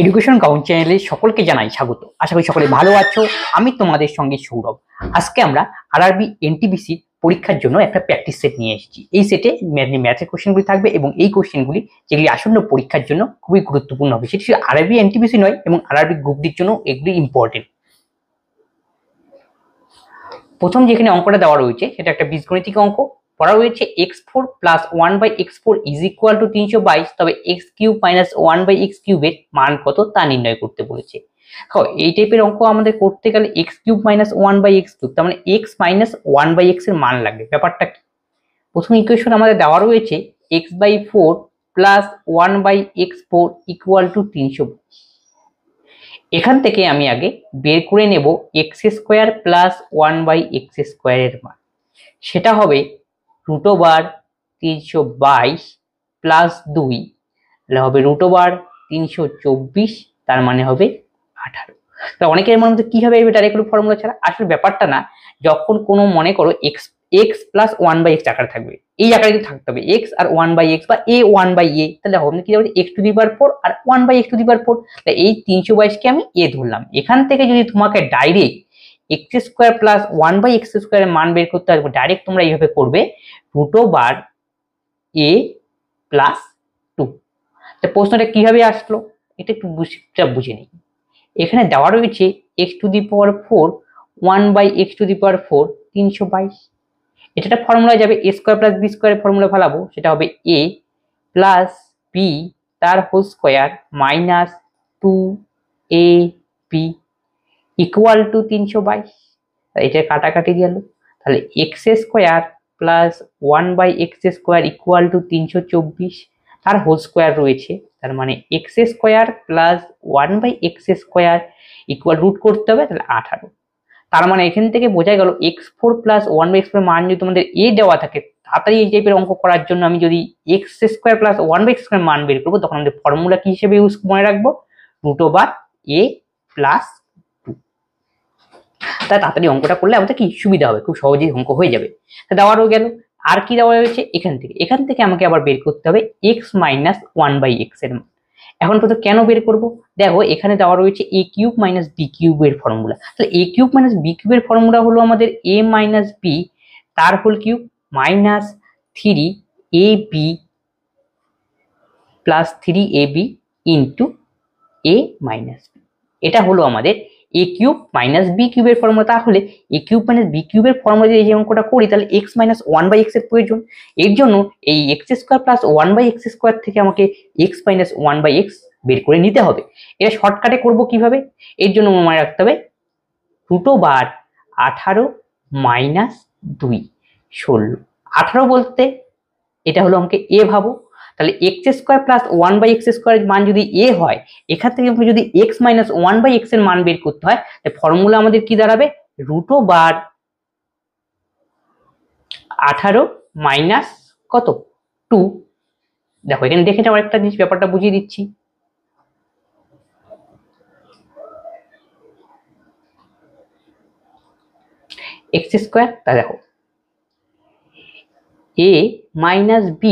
Education count চ্যানেলে সকলকে জানাই স্বাগত। আশা করি সকলে ভালো আছো। আমি তোমাদের সঙ্গে সৌরভ। আজকে আমরা আরআরবি এনটিপিসি পরীক্ষার জন্য একটা প্র্যাকটিস সেট নিয়ে এসেছি। এই সেটে ম্যাথের কোশ্চেনগুলি থাকবে এবং এই কোশ্চেনগুলি যেগুলি আসন্ন পরীক্ষার জন্য খুবই গুরুত্বপূর্ণ হবে। সেটি শুধু আরআরবি এনটিপিসি নয় এবং আরআরবি গ্রুপ ডির জন্য এগুলি ইম্পর্টেন্ট। প্রথম যেখানে অঙ্কটা দেওয়া রয়েছে সেটা একটা বীজগণিতিক অঙ্ক। পড়া রয়েছে x4 plus 1/x4 is equal to 322, তবে x³ মাইনাস 1/x³ এর মান কত তা নির্ণয় করতে বলেছে। এই টাইপের অঙ্ক আমাদের করতে গেলে x³ মাইনাস 1/x³ তার মানে x মাইনাস 1/x এর মান লাগবে। ব্যাপারটা কি, প্রথম ইকুয়েশন আমাদের দেওয়া রয়েছে x/4 plus 1/x4 equal to 322। এখান থেকে আমি আগে বের করে নেব x² প্লাস 1/x² এর মান। সেটা হবে √322 প্লাস 2, তাহলে হবে √324, তার মানে হবে 18। তো অনেকের মনে কি হবে ডাইরেক্ট ফর্মুলা ছাড়া, আসলে ব্যাপারটা না। যখন কোনো মনে করো x প্লাস 1/x আকারে থাকবে, এই আকারে কিন্তু থাকতে হবে x আর 1/x বা a 1/a, তাহলে হবে কি যাবে x⁴ আর 1/x⁴। তাই এই 322 কে আমি a ধরলাম। এখান থেকে যদি তোমাকে ডাইরেক্ট x² প্লাস 1/x² এর মান বের করতে হবে, ডাইরেক্ট তোমরা এইভাবে করবে √a প্লাস 2। তো প্রশ্নটা কিভাবে আসলো এটা একটু বুঝে নিই। এখানে দেওয়া রয়েছে x⁴ 1/x⁴ 322। এটা একটা ফর্মুলা যাবে a² প্লাস b² এর ফর্মুলা ফেলাবো, সেটা হবে a প্লাস b তার whole square minus 2ab equal to 322। এটা কাটাকাটি গেল, তাহলে x² plus 1/x² equal to 324, তার হোল স্কোয়ার রয়েছে, তার মানে x² plus 1/x² equal root করতে হবে, তাহলে 18। তার মানে এখান থেকে বোঝা গেল x4 প্লাস 1/x² মান যদি তোমাদের a দেওয়া থাকে, তাড়াতাড়ি এই টাইপের অঙ্ক করার জন্য আমি যদি x² প্লাস 1/x² মান বের করবো, তখন আমাদের ফর্মুলা কি হিসেবে ইউজ মনে রাখবো, √a প্লাস 2। তাই তাড়াতাড়ি অঙ্কটা করলে আমাদের কি সুবিধা হবে, খুব সহজেই অঙ্ক হয়ে যাবে। তা দেওয়ারও গেল, আর কি দেওয়া হয়েছে এখান থেকে আমাকে আবার বের করতে হবে x মাইনাস 1/x এর মান। এখন প্রথমে কেন বের করব, দেখো এখানে দেওয়া রয়েছে a³ মাইনাস b³ এর ফর্মুলা। তাহলে a³ মাইনাস b³ এর ফর্মুলা হলো আমাদের a মাইনাস b তার whole cube minus 3ab plus 3ab into a minus b। এটা হলো আমাদের a³ মাইনাস b³ এর ফর্মুলা। তাহলে a³ মাইনাস b³ এর ফর্মুলা যদি এই অঙ্কটা করি, তাহলে x মাইনাস 1/x এর প্রয়োজন। এর জন্য এই x² প্লাস 1/x² থেকে আমাকে x মাইনাস 1/x বের করে নিতে হবে। এটা শর্টকাটে করব কিভাবে, এর জন্য মনে রাখতে হবে √18 মাইনাস 2 16। 18 বলতে এটা হলো আমাকে a ভাবো, তাহলে x² প্লাস 1/x² এর মান যদি a হয়, এখান থেকে যদি x মাইনাস 1/x এর মান বের করতে হয়, তাহলে ফর্মুলা আমাদের কি দাঁড়াবে, √18 মাইনাস কত 2। দেখো এখানে দেখে যাও একটা জিনিস, ব্যাপারটা বুঝিয়ে দিচ্ছি। x², তা দেখো a মাইনাস b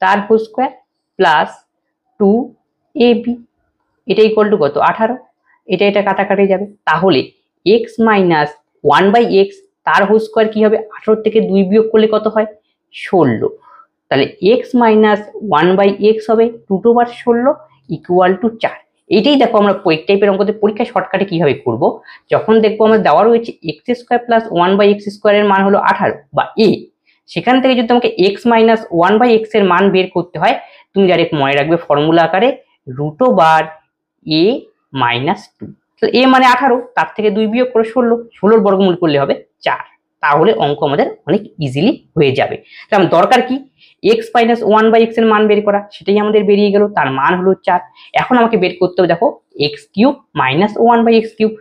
তার হোল স্কোয়ার প্লাস 2ab, এটা ইকুয়াল টু কত 18। এটা কাটাকাটি যাবে, তাহলে x মাইনাস 1/x তার হোল স্কোয়ার কি হবে, 18 থেকে 2 বিয়োগ করলে কত হয় 16। তাহলে x মাইনাস 1/x হবে √16 ইকুয়াল টু 4। এইটাই দেখো আমরা এই টাইপের অঙ্কতে পরীক্ষায় শর্টকাটে কিভাবে করব, যখন দেখবো আমরা দেওয়া রয়েছে x² প্লাস 1/x² এর মান হলো 18 বা a, সেখান থেকে যদি তোমাকে x মাইনাস 1/x এর মান বের করতে হয়, তুমি ডাইরেক্ট মনে রাখবে ফর্মুলা আকারে √a মাইনাস 2। তো a মানে 18, তার থেকে 2 বিয়োগ করে 16, 16 বর্গমূল করলে হবে 4। তাহলে অঙ্ক আমাদের অনেক ইজিলি হয়ে যাবে। কারণ দরকার কি, x মাইনাস 1/x এর মান বের করা, সেটাই আমাদের বেরিয়ে গেল, তার মান হলো 4। এখন আমাকে বের করতে হবে দেখো x³ মাইনাস 1/x³।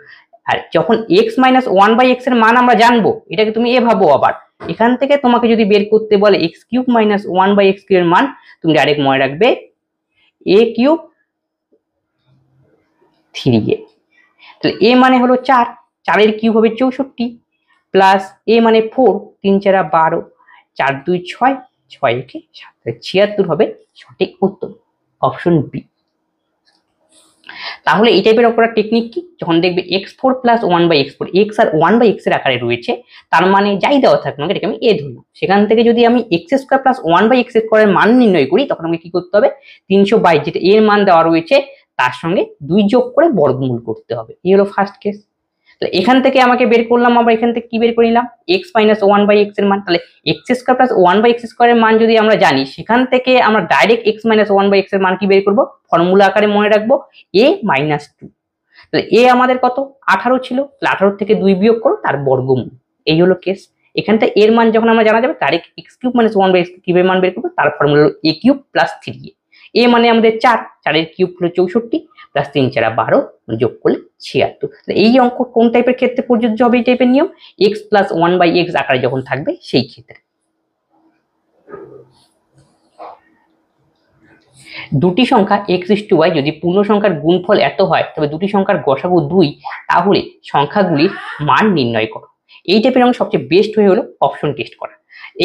আর যখন x মাইনাস 1/x এর মান আমরা জানবো, এটাকে তুমি এ ভাবো, আবার এখান থেকে তোমাকে যদি বের করতে বলে x³ মাইনাস 1/x³ এর মান, তুমি ডাইরেক্ট মনে রাখবে a³ 3a। তাহলে a মানে হলো 4, 4 এর কিউব হবে 64 প্লাস a মানে 4, 3 4 12, 4 2 6, 6 1 7, 76 হবে সঠিক উত্তর, অপশন বি। তাহলে এই টাইপের করার টেকনিক কি, যখন দেখবে x4 প্লাস 1/x4 x আর 1/x এর আকারে রয়েছে, তার মানে যাই দেওয়া থাক না এটাকে আমি a ধরলাম, সেখান থেকে যদি আমি x² প্লাস 1/x² এর মান নির্ণয় করি, তখন আমাকে কি করতে হবে 322 যেটা এর মান দেওয়া রয়েছে তার সঙ্গে 2 যোগ করে বর্গমূল করতে হবে। এই হলো ফার্স্ট কেস। তাহলে এখান থেকে আমাকে বের করলাম, আমরা এখান থেকে কি বের করে নিলাম x মাইনাস 1/x এর মান। তাহলে x² প্লাস 1/x² এর মান যদি আমরা জানি, সেখান থেকে আমরা ডাইরেক্ট x মাইনাস 1/x এর মান কি বের করব, ফর্মুলা আকারে মনে রাখবো a মাইনাস 2। তাহলে a আমাদের কত 18 ছিল, তাহলে 18 থেকে 2 বিয়োগ করো তার বর্গমূল। এই হলো কেস। এখানটা এর মান যখন আমরা জানা যাবে, ডাইরেক্ট x³ মাইনাস 1/x কিভাবে মান বের করবো, তার ফর্মুলা হলো a³ প্লাস 3a। a মানে আমাদের 4, 4 এর কিউব হলো 64 প্লাস 3 4 12 যোগ করলে 76। এই অঙ্ক কোন টাইপের ক্ষেত্রে প্রযোজ্য হবে এই টাইপের নিয়ম, x প্লাস 1/x আকারে যখন থাকবে সেই ক্ষেত্রে। দুটি সংখ্যা x/y যদি পূর্ণ সংখ্যার গুণফল এত হয়, তবে দুটি সংখ্যার গসাগু 2, তাহলে সংখ্যাগুলির মান নির্ণয় করো। এই টাইপের অঙ্ক সবচেয়ে বেস্ট হয়ে হলো অপশন টেস্ট করা।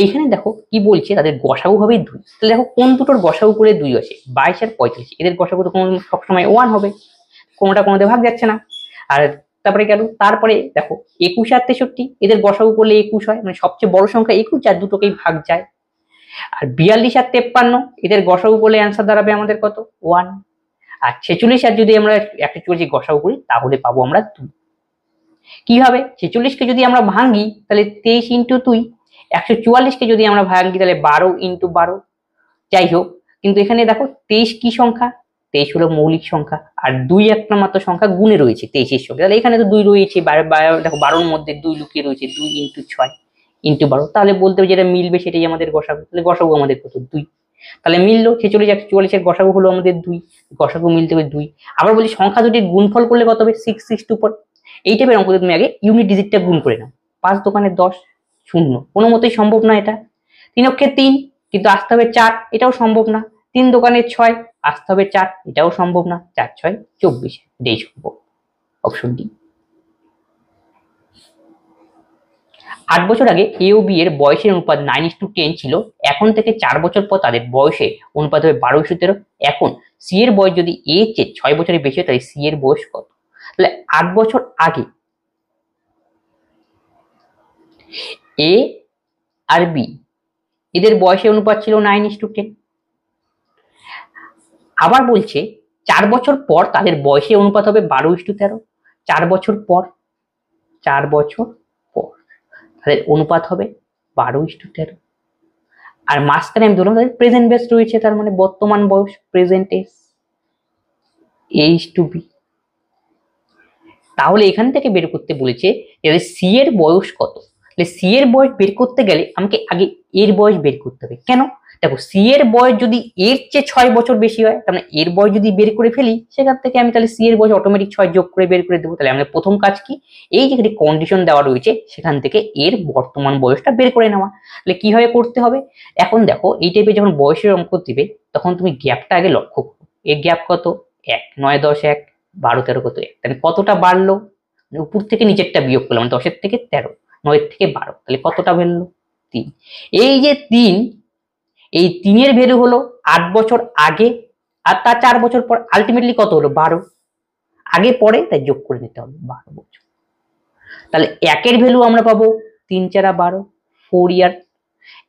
এইখানে দেখো কি বলছে, তাদের গসাগু হবে 2। তাহলে দেখো কোন দুটোর গসাগু করে 2 আছে, 22 আর 45, এদের গসাগু তো সবসময় 1 হবে, কোনোটা কোনোতে ভাগ যাচ্ছে না। আর তারপরে গেল, তারপরে দেখো 21 আর 63, এদের গসাগু করলে 21 হয়, মানে সবচেয়ে বড় সংখ্যা 21, আর দুটোকেই ভাগ যায়। আর 42 আর 53, এদের গসাগু করলে অ্যান্সার দাঁড়াবে আমাদের কত 1। আর 46 আর যদি আমরা 144 গসাগু করি, তাহলে পাবো আমরা 2। কি হবে, 46 কে যদি আমরা ভাঙি তাহলে 23 ইন্টু 2, 144 কে যদি আমরা ভাঙি তাহলে 12 ইন্টু 12। যাই হোক, কিন্তু এখানে দেখো 23 কি সংখ্যা, 23 হলো মৌলিক সংখ্যা, আর 2 একটা মাত্র সংখ্যা গুণে রয়েছে 23 এর সঙ্গে। তাহলে এখানে তো 2 রয়েছে, দেখো 12 এর মধ্যে 2 লুকিয়ে রয়েছে, 2 ইন্টু 6 ইন্টু 12। তাহলে বলতে হবে যেটা মিলবে সেটাই আমাদের গসাগু। তাহলে গসাগু আমাদের কত 2। তাহলে মিললো 46 144 এর গসাগু হলো আমাদের 2, গসাগু মিলতে হবে 2। আবার বলি সংখ্যা দুটির গুণফল করলে কত হবে 6 6 2 4। এই টাইপের অঙ্ক তুমি আগে ইউনিট ডিজিটটা গুণ করে নাও। 5 দোকানে 10 শূন্য, কোনো মতেই সম্ভব না এটা। 3 অক্ষে 3, কিন্তু আসতে হবে 4, এটাও সম্ভব না। 3 দোকানে 6, আসতে হবে 4, এটাও সম্ভব না। 4 6 24, এটাই সম্ভব, অপশন ডি। 8 বছর আগে এ ও বি এর বয়সের অনুপাত 9:10 ছিল, এখন থেকে 4 বছর পর তাদের বয়সের অনুপাত হবে 12:13। এখন সি এর বয়স যদি এ এর চেয়ে 6 বছরের বেশি হয়, তাহলে সি এর বয়স কত। তাহলে 8 বছর আগে এ আর বি এদের বয়সের অনুপাত ছিল 9:10। আবার বলছে 4 বছর পর তাদের বয়সের অনুপাত হবে 12:13। 4 বছর পর, 4 বছর পর তাদের অনুপাত হবে 12:13। আর মাঝখানে আমি ধরলাম তাদের প্রেজেন্ট বেস রয়েছে, তার মানে বর্তমান বয়স প্রেজেন্ট এজ A/B। তাহলে এখান থেকে বের করতে বলেছে যে সি এর বয়স কত। তাহলে সি এর বয়স বের করতে গেলে আমাকে আগে এর বয়স বের করতে হবে। কেন, দেখো সি এর বয়স যদি এর চেয়ে 6 বছর বেশি হয়, তাহলে এর বয়স যদি বের করে ফেলি, সেখান থেকে আমি তাহলে সি এর বয়স অটোমেটিক 6 যোগ করে বের করে দেবো। তাহলে আমাদের প্রথম কাজ কি, এই যে কন্ডিশন দেওয়া রয়েছে সেখান থেকে এর বর্তমান বয়সটা বের করে নেওয়া। তাহলে কিভাবে করতে হবে, এখন দেখো এই টাইপের যখন বয়সের অঙ্ক দিবে, তখন তুমি গ্যাপটা আগে লক্ষ্য করো। এর গ্যাপ কত 1, 9 10 1, 12 13 কত 1, তাহলে কতটা বাড়লো, উপর থেকে নিচেরটা বিয়োগ করলাম, 10 থেকে 13, 9 থেকে 12, তাহলে কতটা বেরলো 3। এই যে 3, এই 3 এর ভ্যালু হলো 8 বছর আগে, আর তার 4 বছর পর, আলটিমেটলি কত হলো 12। আগে পরে তাই যোগ করে নিতে হবে 12 বছর। তাহলে 1 এর ভ্যালু আমরা পাবো 3 4 12, 4 ইয়ার।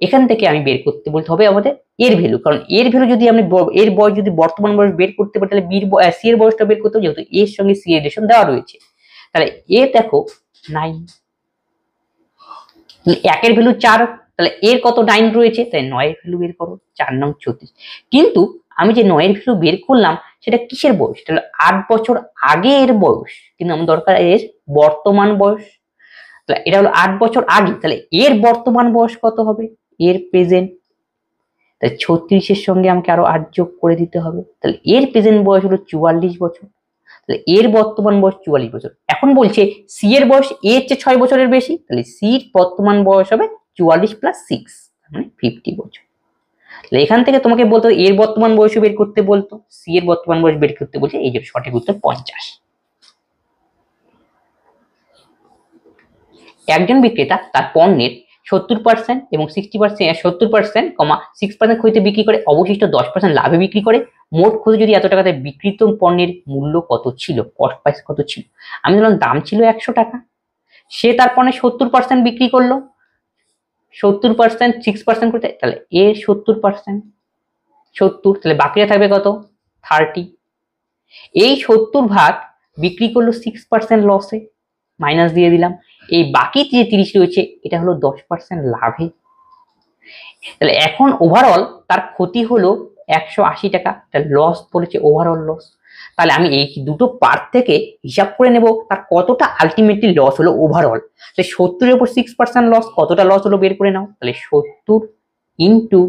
এখান থেকে আমি বের করতে বলতে হবে আমাদের এর ভ্যালু, কারণ এর ভ্যালু যদি আমি এর বয়স যদি বর্তমান বয়স বের করতে পারি, তাহলে সি এর বয়সটা বের করতে হবে, যেহেতু এর সঙ্গে সি এর রিলেশন দেওয়া রয়েছে। তাহলে এ দেখো 9, 1 এর ভ্যালু 4, তাহলে এর কত 9 রয়েছে, তাই 9 এর ভ্যালু বের করো, 4 9 36। কিন্তু আমি যে 9 এর ভ্যালু বের করলাম সেটা কিসের বয়স, তাহলে 8 বছর আগে এর বয়স, কিন্তু আমার দরকার এর বর্তমান বয়স। তাহলে এটা হলো 8 বছর আগে, তাহলে এর বর্তমান বয়স কত হবে, এর প্রেজেন্ট। তাহলে 36 এর সঙ্গে আমাকে আরো 8 যোগ করে দিতে হবে, তাহলে এর প্রেজেন্ট বয়স হলো 44 বছর। তাহলে এর বর্তমান বয়স 44 বছর। এখন বলছে সি এর বয়স এর চেয়ে 6 বছরের বেশি, তাহলে সি এর বর্তমান বয়স হবে 44 প্লাস 6, মানে 50 বছর। তাহলে এখান থেকে তোমাকে বলতো এর বর্তমান বয়স বের করতে বলতো, সি এর বর্তমান বয়স বের করতে বলছে, এই যে সঠিক উত্তর 50। একজন বিক্রেতা তার পণ্যের 70% এবং 60%, 70%, 6% ক্ষতিতে বিক্রি করে, অবশিষ্ট 10% লাভে বিক্রি করে। মোট ক্ষতি যদি এত টাকাতে বিক্রিত পণ্যের মূল্য কত ছিল, কস্ট প্রাইস কত ছিল। আমি ধরলাম দাম ছিল 100 টাকা, সে তার পণ্যে 70% বিক্রি করলো, 70% 6% করতে, তাহলে এর 70%, 70, তাহলে বাকিটা থাকবে কত 30। এই 70 ভাগ বিক্রি করলো 6% লসে, মাইনাস দিয়ে দিলাম। এই বাকি যে 30 রয়েছে এটা হলো 10% লাভে। তাহলে এখন ওভারঅল তার ক্ষতি হলো 180 টাকা, তার লস পড়েছে, ওভারঅল লস। তাহলে আমি এই দুটো পার্ট থেকে হিসাব করে নেব তার কতটা আলটিমেটলি লস হলো ওভারঅল। তাহলে 70-এর উপর 6% লস, কতটা লস হলো বের করে নাও। তাহলে 70 ইন্টু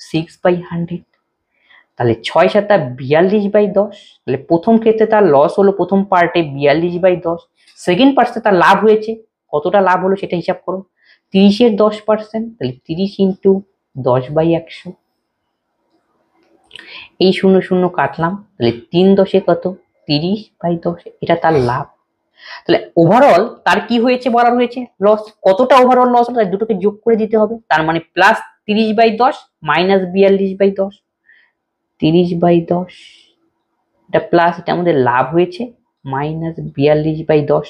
6/100, তাহলে 6×7=42/10। তাহলে প্রথম ক্ষেত্রে তার লস হলো প্রথম পার্টে 42/10, সেকেন্ড পার্টে তার লাভ হয়েছে, কতটা লাভ হলো সেটা হিসাব করো। 30-এর 10%, তাহলে 30 ইন্টু 10/100, এই 0 0 কাটলাম, তাহলে 3×10 কত 30/10, এটা তার লাভ। তাহলে ওভারঅল তার কি হয়েছে বলা হয়েছে লস, কতটা ওভারঅল লস হলো দুটোকে যোগ করে দিতে হবে। তার মানে প্লাস 30/10 মাইনাস 42/10, 30/10, এটা প্লাস, এটা আমাদের লাভ হয়েছে, মাইনাস 42/10।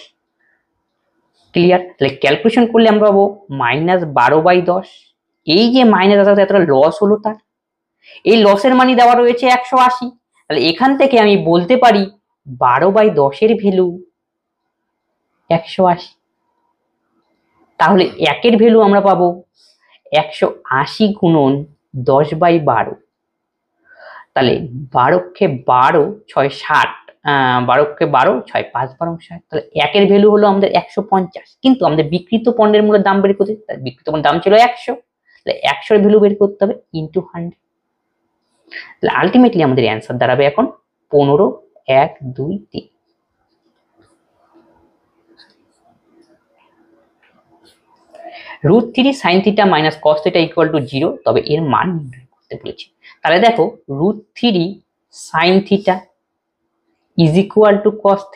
ক্লিয়ার? তাহলে ক্যালকুলেশন করলে আমরা পাবো মাইনাস 12/10। এই যে মাইনাস আসাতে এতটা লস হলো তার, এই লসের মানি দেওয়া রয়েছে 180। তাহলে এখান থেকে আমি বলতে পারি 12/10-এর ভ্যালু 180। তাহলে একের ভ্যালু আমরা পাবো 180 গুণন 10/12, তাহলে 12 × 12 6 60, 12 × 12 6 5 12 60, তাহলে একের ভ্যালু হলো আমাদের 150। কিন্তু আমাদের বিক্রিত পণ্যের মূল্যের দাম বের করতে, বিক্রিত পণ্যের দাম ছিল 100, তাহলে 100-এর ভ্যালু বের করতে হবে ইন্টু 100। তাহলে আলটিমেটলি আমাদের অ্যান্সার দাঁড়াবে এখন 15, 1 2 3। √3 sin θ minus cos θ equal to 0, তবে এর মান নির্ণয় করতে বলেছি। তাহলে দেখো √3 sin θ is equal to cos θ,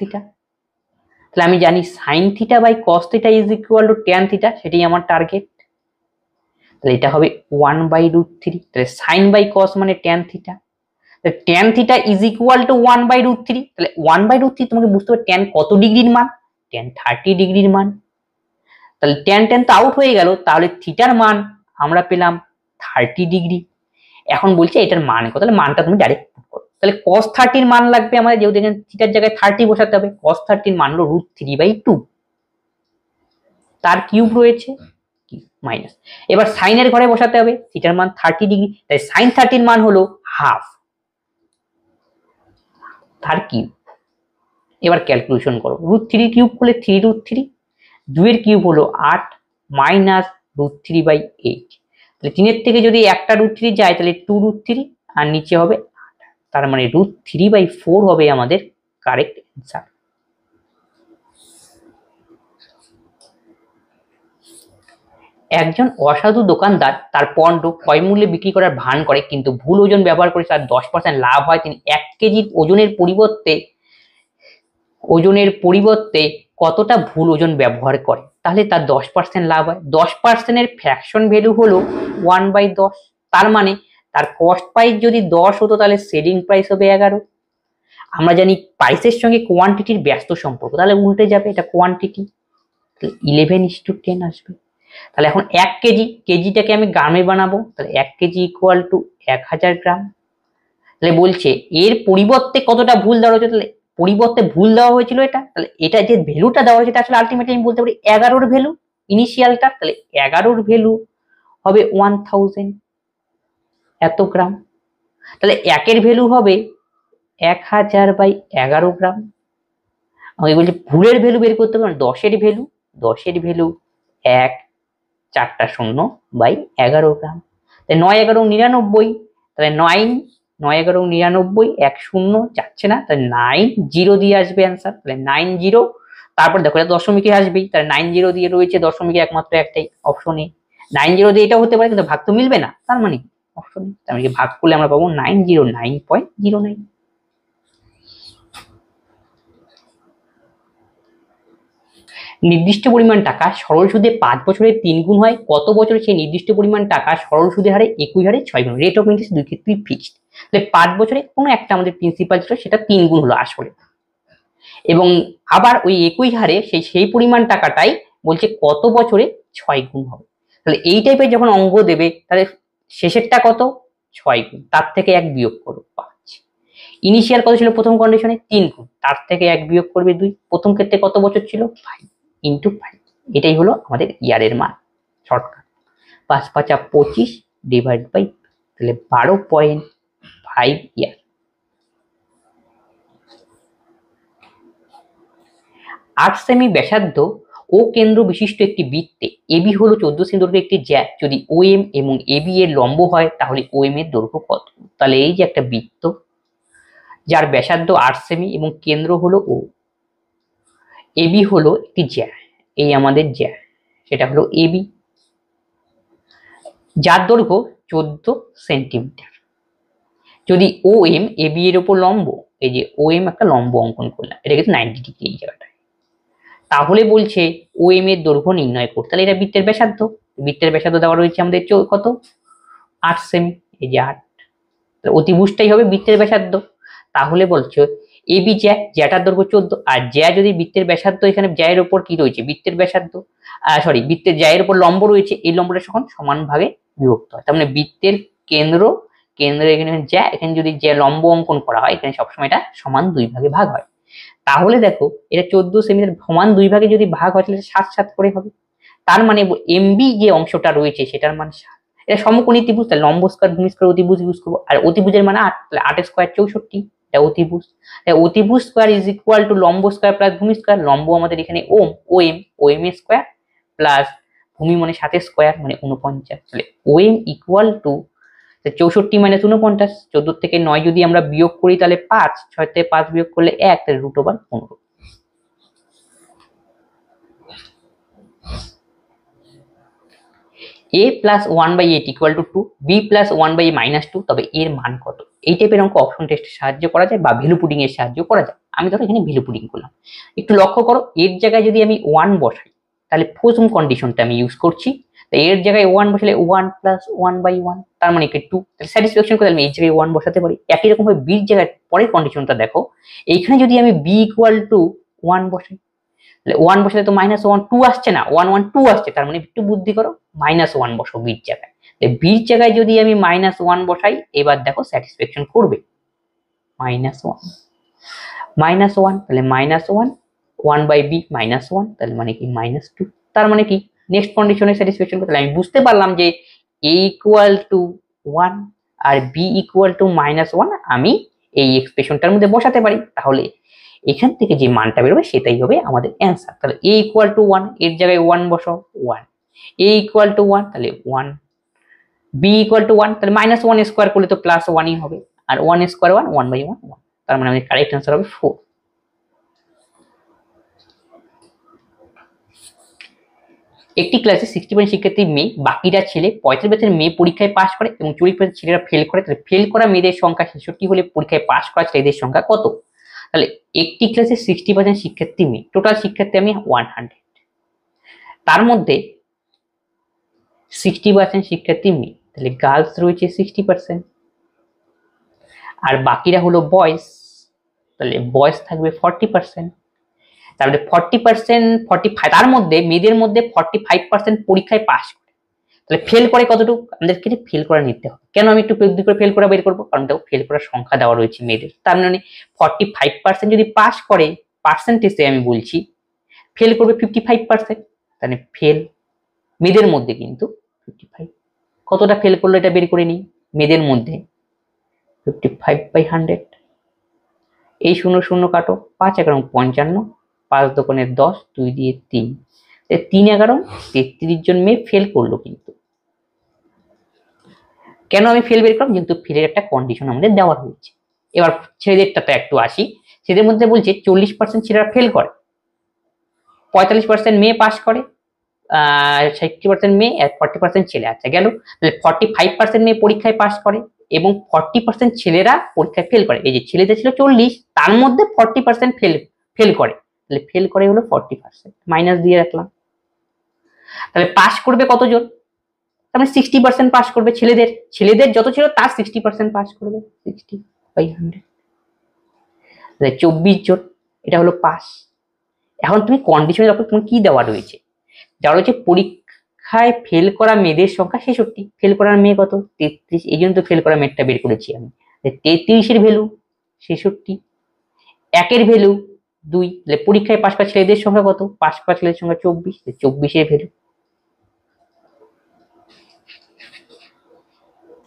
তাহলে আমি জানি sin θ by cos θ is equal to tan θ, সেটাই আমার টার্গেট। তাহলে এটা হবে 1/√3, তাহলে sin বাই cos মানে tan θ, তাহলে tan θ ইজ ইকুয়াল টু 1/√3, তাহলে 1/√3 তোমাকে বুঝতে হবে tan কত ডিগ্রির মান, tan 30 ডিগ্রির মান। তাহলে tan তো আউট হয়ে গেল, তাহলে থিটার মান আমরা পেলাম 30 ডিগ্রি। এখন বলছে এটার মান কত, তাহলে মানটা তুমি ডাইরেক্ট পুট করো। তাহলে cos 30 মান লাগবে আমাদের, যেহেতু এখানে থিটার জায়গায় 30 বসাতে হবে, cos 30 মান হলো √3/2, তার কিউব রয়েছে মাইনাস। এবার sin এর ঘরে বসাতে হবে, থিটার মান 30 ডিগ্রি, তাই sin 30 মান হলো হাফ, তার কিউব। এবার ক্যালকুলেশন করো, √3 কিউব করলে 3√3, 2 এর কিউব হলো 8 মাইনাস √3/8, তাহলে 3 এর থেকে যদি একটা √3 যায় তাহলে 2√3 আর নিচে হবে 8, তার মানে √3/4 হবে আমাদের কারেক্ট অ্যান্সার। একজন অসাধু দোকানদার তার পণ্য ক্রয় মূল্যে বিক্রি করার ভান করে, কিন্তু ভুল ওজন ব্যবহার করে তার 10% লাভ হয়। তিনি 1 কেজির ওজনের পরিবর্তে কতটা ভুল ওজন ব্যবহার করে, তাহলে তার 10% লাভ হয়। 10%-এর ফ্র্যাকশন ভ্যালু হলো 1/10, তার মানে তার কস্ট প্রাইস যদি 10 হতো তাহলে সেলিং প্রাইস হবে 11। আমরা জানি প্রাইসের সঙ্গে কোয়ান্টিটির ব্যস্ত সম্পর্ক, তাহলে উল্টে যাবে, এটা কোয়ান্টিটি, তাহলে 11:10 আসবে। তাহলে এখন 1 কেজি, কেজিটাকে আমি গ্রামে বানাবো, তাহলে 1 কেজি ইকুয়াল টু 1000 গ্রাম। তাহলে বলছে এর পরিবর্তে কতটা ভুল দেওয়া হয়েছে, তাহলে পরিবর্তে ভুল দেওয়া হয়েছিল এটা, তাহলে এটা যে ভ্যালুটা দেওয়া হয়েছে আসলে আলটিমেটলি আমি বলতে পারি 11-র ভ্যালু ইনিশিয়ালটা, তাহলে 11-র ভ্যালু হবে 1000 এত গ্রাম। তাহলে 1-এর ভ্যালু হবে 1000/11 গ্রাম। আমাকে বলছে ভুলের ভ্যালু বের করতে হবে, 10-এর ভ্যালু 1 4টা 0/11 গ্রাম। তাহলে 9 11 99, তাহলে 9 11 99, 1 0 যাচ্ছে না, তাহলে 90 দিয়ে আসবে অ্যান্সার। তাহলে 90, তারপর দেখো এটা দশমিকে আসবেই, তাহলে 90 দিয়ে রয়েছে দশমিকে একমাত্র একটাই অপশনে, 90 দিয়ে এটা হতে পারে, কিন্তু ভাগ তো মিলবে না, তার মানে অপশনে, তার মানে ভাগ করলে আমরা পাবো 909.09। নির্দিষ্ট পরিমাণ টাকা সরল সুদে 5 বছরে 3 গুণ হয়, কত বছরে সেই নির্দিষ্ট পরিমাণ টাকা সরল সুদের হারে 21 হারে 6 গুণ। রেট অফ ইন্টারেস্ট দুই ক্ষেত্রেই ফিক্সড। তাহলে 5 বছরে কোনো একটা আমাদের প্রিন্সিপাল ছিল, সেটা 3 গুণ হলো আসলে। এবং আবার ওই একই হারে সেই পরিমাণ টাকাটাই বলছে কত বছরে 6 গুণ হবে। তাহলে এই টাইপের যখন অঙ্ক দেবে তাহলে শেষেরটা কত, 6 গুণ, তার থেকে 1 বিয়োগ করো 5। ইনিশিয়াল কত ছিল প্রথম কন্ডিশনে, 3 গুণ, তার থেকে 1 বিয়োগ করবে 2। প্রথম ক্ষেত্রে কত বছর ছিল, 5 ইন্টু 5। এটাই হলো আমাদের ইয়ারের মান, শর্টকাট। 5 5 25 ডিভাইড বাই, তাহলে 12.5 ইয়ার। 8 সেমি ব্যাসার্ধ ও কেন্দ্র বিশিষ্ট একটি বৃত্তে এবি হলো 14 সেমি দৈর্ঘ্যের একটি জ্যা, যদি ওএম এবং এবি এর লম্ব হয় তাহলে ওএম এর দৈর্ঘ্য কত। তাহলে এই যে একটা বৃত্ত যার ব্যাসার্ধ 8 সেমি এবং কেন্দ্র হলো ও, এবি হলো একটি জ্যা, এই আমাদের জ্যা, সেটা হলো এবি, যার দৈর্ঘ্য 14 সেন্টিমিটার। যদি ওএম এবি এর উপর লম্ব, এই যে ওএম একটা লম্ব অঙ্কন করলাম, এটা কিন্তু 90 ডিগ্রি এই জায়গাটায়, তাহলে বলছে ওএম এর দৈর্ঘ্য নির্ণয় করতে। তাহলে এটা বৃত্তের ব্যাসার্ধ, বৃত্তের ব্যাসার্ধ দেওয়া রয়েছে আমাদের কত, 8 সেমি, এই যে 8, অতিভুজটাই হবে বৃত্তের ব্যাসার্ধ। তাহলে বলছো এবি জ্যা, জ্যাটার দৈর্ঘ্য 14, আর জ্যা যদি বৃত্তের ব্যাসার্ধ, এখানে জ্যায়ের উপর কি রয়েছে, বৃত্তের ব্যাসার্ধ, সরি বৃত্তের জ্যায়ের উপর লম্ব রয়েছে, এই লম্বটা সমান সমান ভাগে বিভক্ত হয়। তার মানে বৃত্তের কেন্দ্র, কেন্দ্রে এখানে জ্যা, এখানে যদি জ্যা লম্ব অঙ্কন করা হয়, এখানে সবসময় এটা সমান 2 ভাগে ভাগ হয়। তাহলে দেখো এটা 14 সেমিটার সমান 2 ভাগে যদি ভাগ হয় তাহলে 7 7 করে হবে। তার মানে এমবি যে অংশটা রয়েছে সেটার মান 7। এটা সমকোণী ত্রিভুজ, তাহলে লম্ব স্কয়ার ভূমি স্কয়ার অতিভুজ ইউজ করবো, আর অতিভুজের মানে 8, তাহলে 8 স্কয়ার 64, এটা অতিভুজ। অতিভুজ স্কয়ার ইজ ইকুয়াল টু লম্ব স্কয়ার প্লাস ভূমি স্কয়ার। লম্ব আমাদের এখানে ওএম এর স্কয়ার প্লাস ভূমি মানে 7 স্কয়ার মানে 49। তাহলে ওএম ইকুয়াল টু 64 মাইনাস 49, 14 থেকে 9 যদি আমরা বিয়োগ করি তাহলে 5, 6 থেকে 5 বিয়োগ করলে 1, তাহলে √15। a plus 1/8 equal to 2, b plus 1/a minus 2, তবে এর মান কত। এই টাইপের অঙ্ক অপশন টেস্টে সাহায্য করা যায় বা ভ্যালু পুডিং এর সাহায্য করা যায়। আমি ধরো এখানে ভ্যালু পুডিং করলাম, একটু লক্ষ্য করো, এর জায়গায় যদি আমি 1 বসাই তাহলে প্রথম কন্ডিশনটা আমি ইউজ করছি, এর জায়গায় 1 বসালে 1 প্লাস 1/1, তার মানে কি 2, তাহলে স্যাটিসফ্যাকশন করে আমি এই জায়গায় 1 বসাতে পারি। একই রকম ভাবে b এর জায়গায় পরের কন্ডিশনটা দেখো, এইখানে যদি আমি b ইকুয়াল টু 1 বসাই, 1 বসালে তো -1 2 আসছে না, 1 1 2 আসছে, তার মানে একটু বুদ্ধি করো, -1 বসো বির জায়গায়। বির জায়গায় যদি আমি -1 বসাই, এবার দেখো স্যাটিসফ্যাকশন করবে, -1 তাহলে -1 1/b -1, তাহলে মানে কি -2, তার মানে কি নেক্সট কন্ডিশনে স্যাটিসফ্যাকশন করতে। আমি বুঝতে পারলাম যে a ইকুয়াল টু 1 আর b ইকুয়াল টু -1 আমি এই এক্সপ্রেশনটার মধ্যে বসাতে পারি। তাহলে এখান থেকে যে মানটা বেরোবে সেটাই হবে আমাদের অ্যান্সার। তাহলে a ইকুয়াল টু 1, এর জায়গায় 1 বসাও 1, a ইকুয়াল টু 1 তাহলে 1, b ইকুয়াল টু 1 তাহলে -1 স্কয়ার করলে তো +1ই হবে, আর 1 স্কয়ার 1 1/1 1, তার মানে আমাদের কারেক্ট অ্যান্সার হবে 4। একটি ক্লাসে 60% শিক্ষার্থী মেয়ে, বাকিরা ছেলে, 45% মেয়ে পরীক্ষায় পাশ করে এবং 40% ছেলেরা ফেল করে। তাহলে ফেল করা মেয়েদের সংখ্যা 66 হলে পরীক্ষায় পাশ করা ছেলেদের সংখ্যা কত। তাহলে একটি ক্লাসে 60% শিক্ষার্থী মেয়ে, টোটাল শিক্ষার্থী আমি 100, তার মধ্যে 60% শিক্ষার্থী মেয়ে, তাহলে গার্লস রয়েছে 60%, আর বাকিরা হলো বয়েজ, তাহলে বয়েজ থাকবে 40%। তাহলে 40% 45, তার মধ্যে মেয়েদের মধ্যে 45% পরীক্ষায় পাশ করে, তাহলে ফেল করে কতটুকু, আমাদেরকে ফেল করা নিতে হবে। কেন আমি একটু বুদ্ধি করে ফেল করা বের করবো, কারণ দেখো ফেল করার সংখ্যা দেওয়া রয়েছে মেয়েদের, তার মানে 45% যদি পাস করে, পার্সেন্টেজে আমি বলছি, ফেল করবে 55%, তাহলে ফেল মেয়েদের মধ্যে কিন্তু 55, কতটা ফেল করলো এটা বের করে নিই। মেয়েদের মধ্যে 55/100, এই 0 0 কাটো, 5 11 55, 5 দোকানে 10, 2 দিয়ে 3, 3 11 33 জন মেয়ে ফেল করলো। কিন্তু কেন আমি ফেল বের করলাম, যেহেতু ফেলের একটা কন্ডিশন আমাদের দেওয়া হয়েছে। এবার ছেলেদেরটা একটু আসি, ছেলেদের মধ্যে বলছে 40% ছেলেরা ফেল করে, 45% মেয়ে পাস করে, 60% মেয়ে আর 40% ছেলে। আচ্ছা গেল, তাহলে 45% মেয়ে পরীক্ষায় পাস করে এবং 40% ছেলেরা পরীক্ষায় ফেল করে। এই যে ছেলেদের ছিল 40, তার মধ্যে 40% ফেল করে, তাহলে ফেল করে হলো 40%, মাইনাস দিয়ে রাখলাম। তাহলে পাস করবে কতজন, তার মানে 60% পাস করবে। ছেলেদের যত ছিল তার 60% পাস করবে, 60/100, 24 জন, এটা হলো পাস। এখন তুমি কন্ডিশনের উপর তোমার কি দেওয়া রয়েছে, দেওয়া রয়েছে পরীক্ষায় ফেল করা মেয়েদের সংখ্যা 66, ফেল করার মেয়ে কত 33, এই জন্য তো ফেল করা মেয়েটা বের করেছি আমি। 33 এর ভ্যালু 66, 1 এর ভ্যালু 2, তাহলে পরীক্ষায় পাস করা ছেলেদের সংখ্যা কত, পাস করা ছেলেদের সংখ্যা 24, 24 এর ভ্যালু।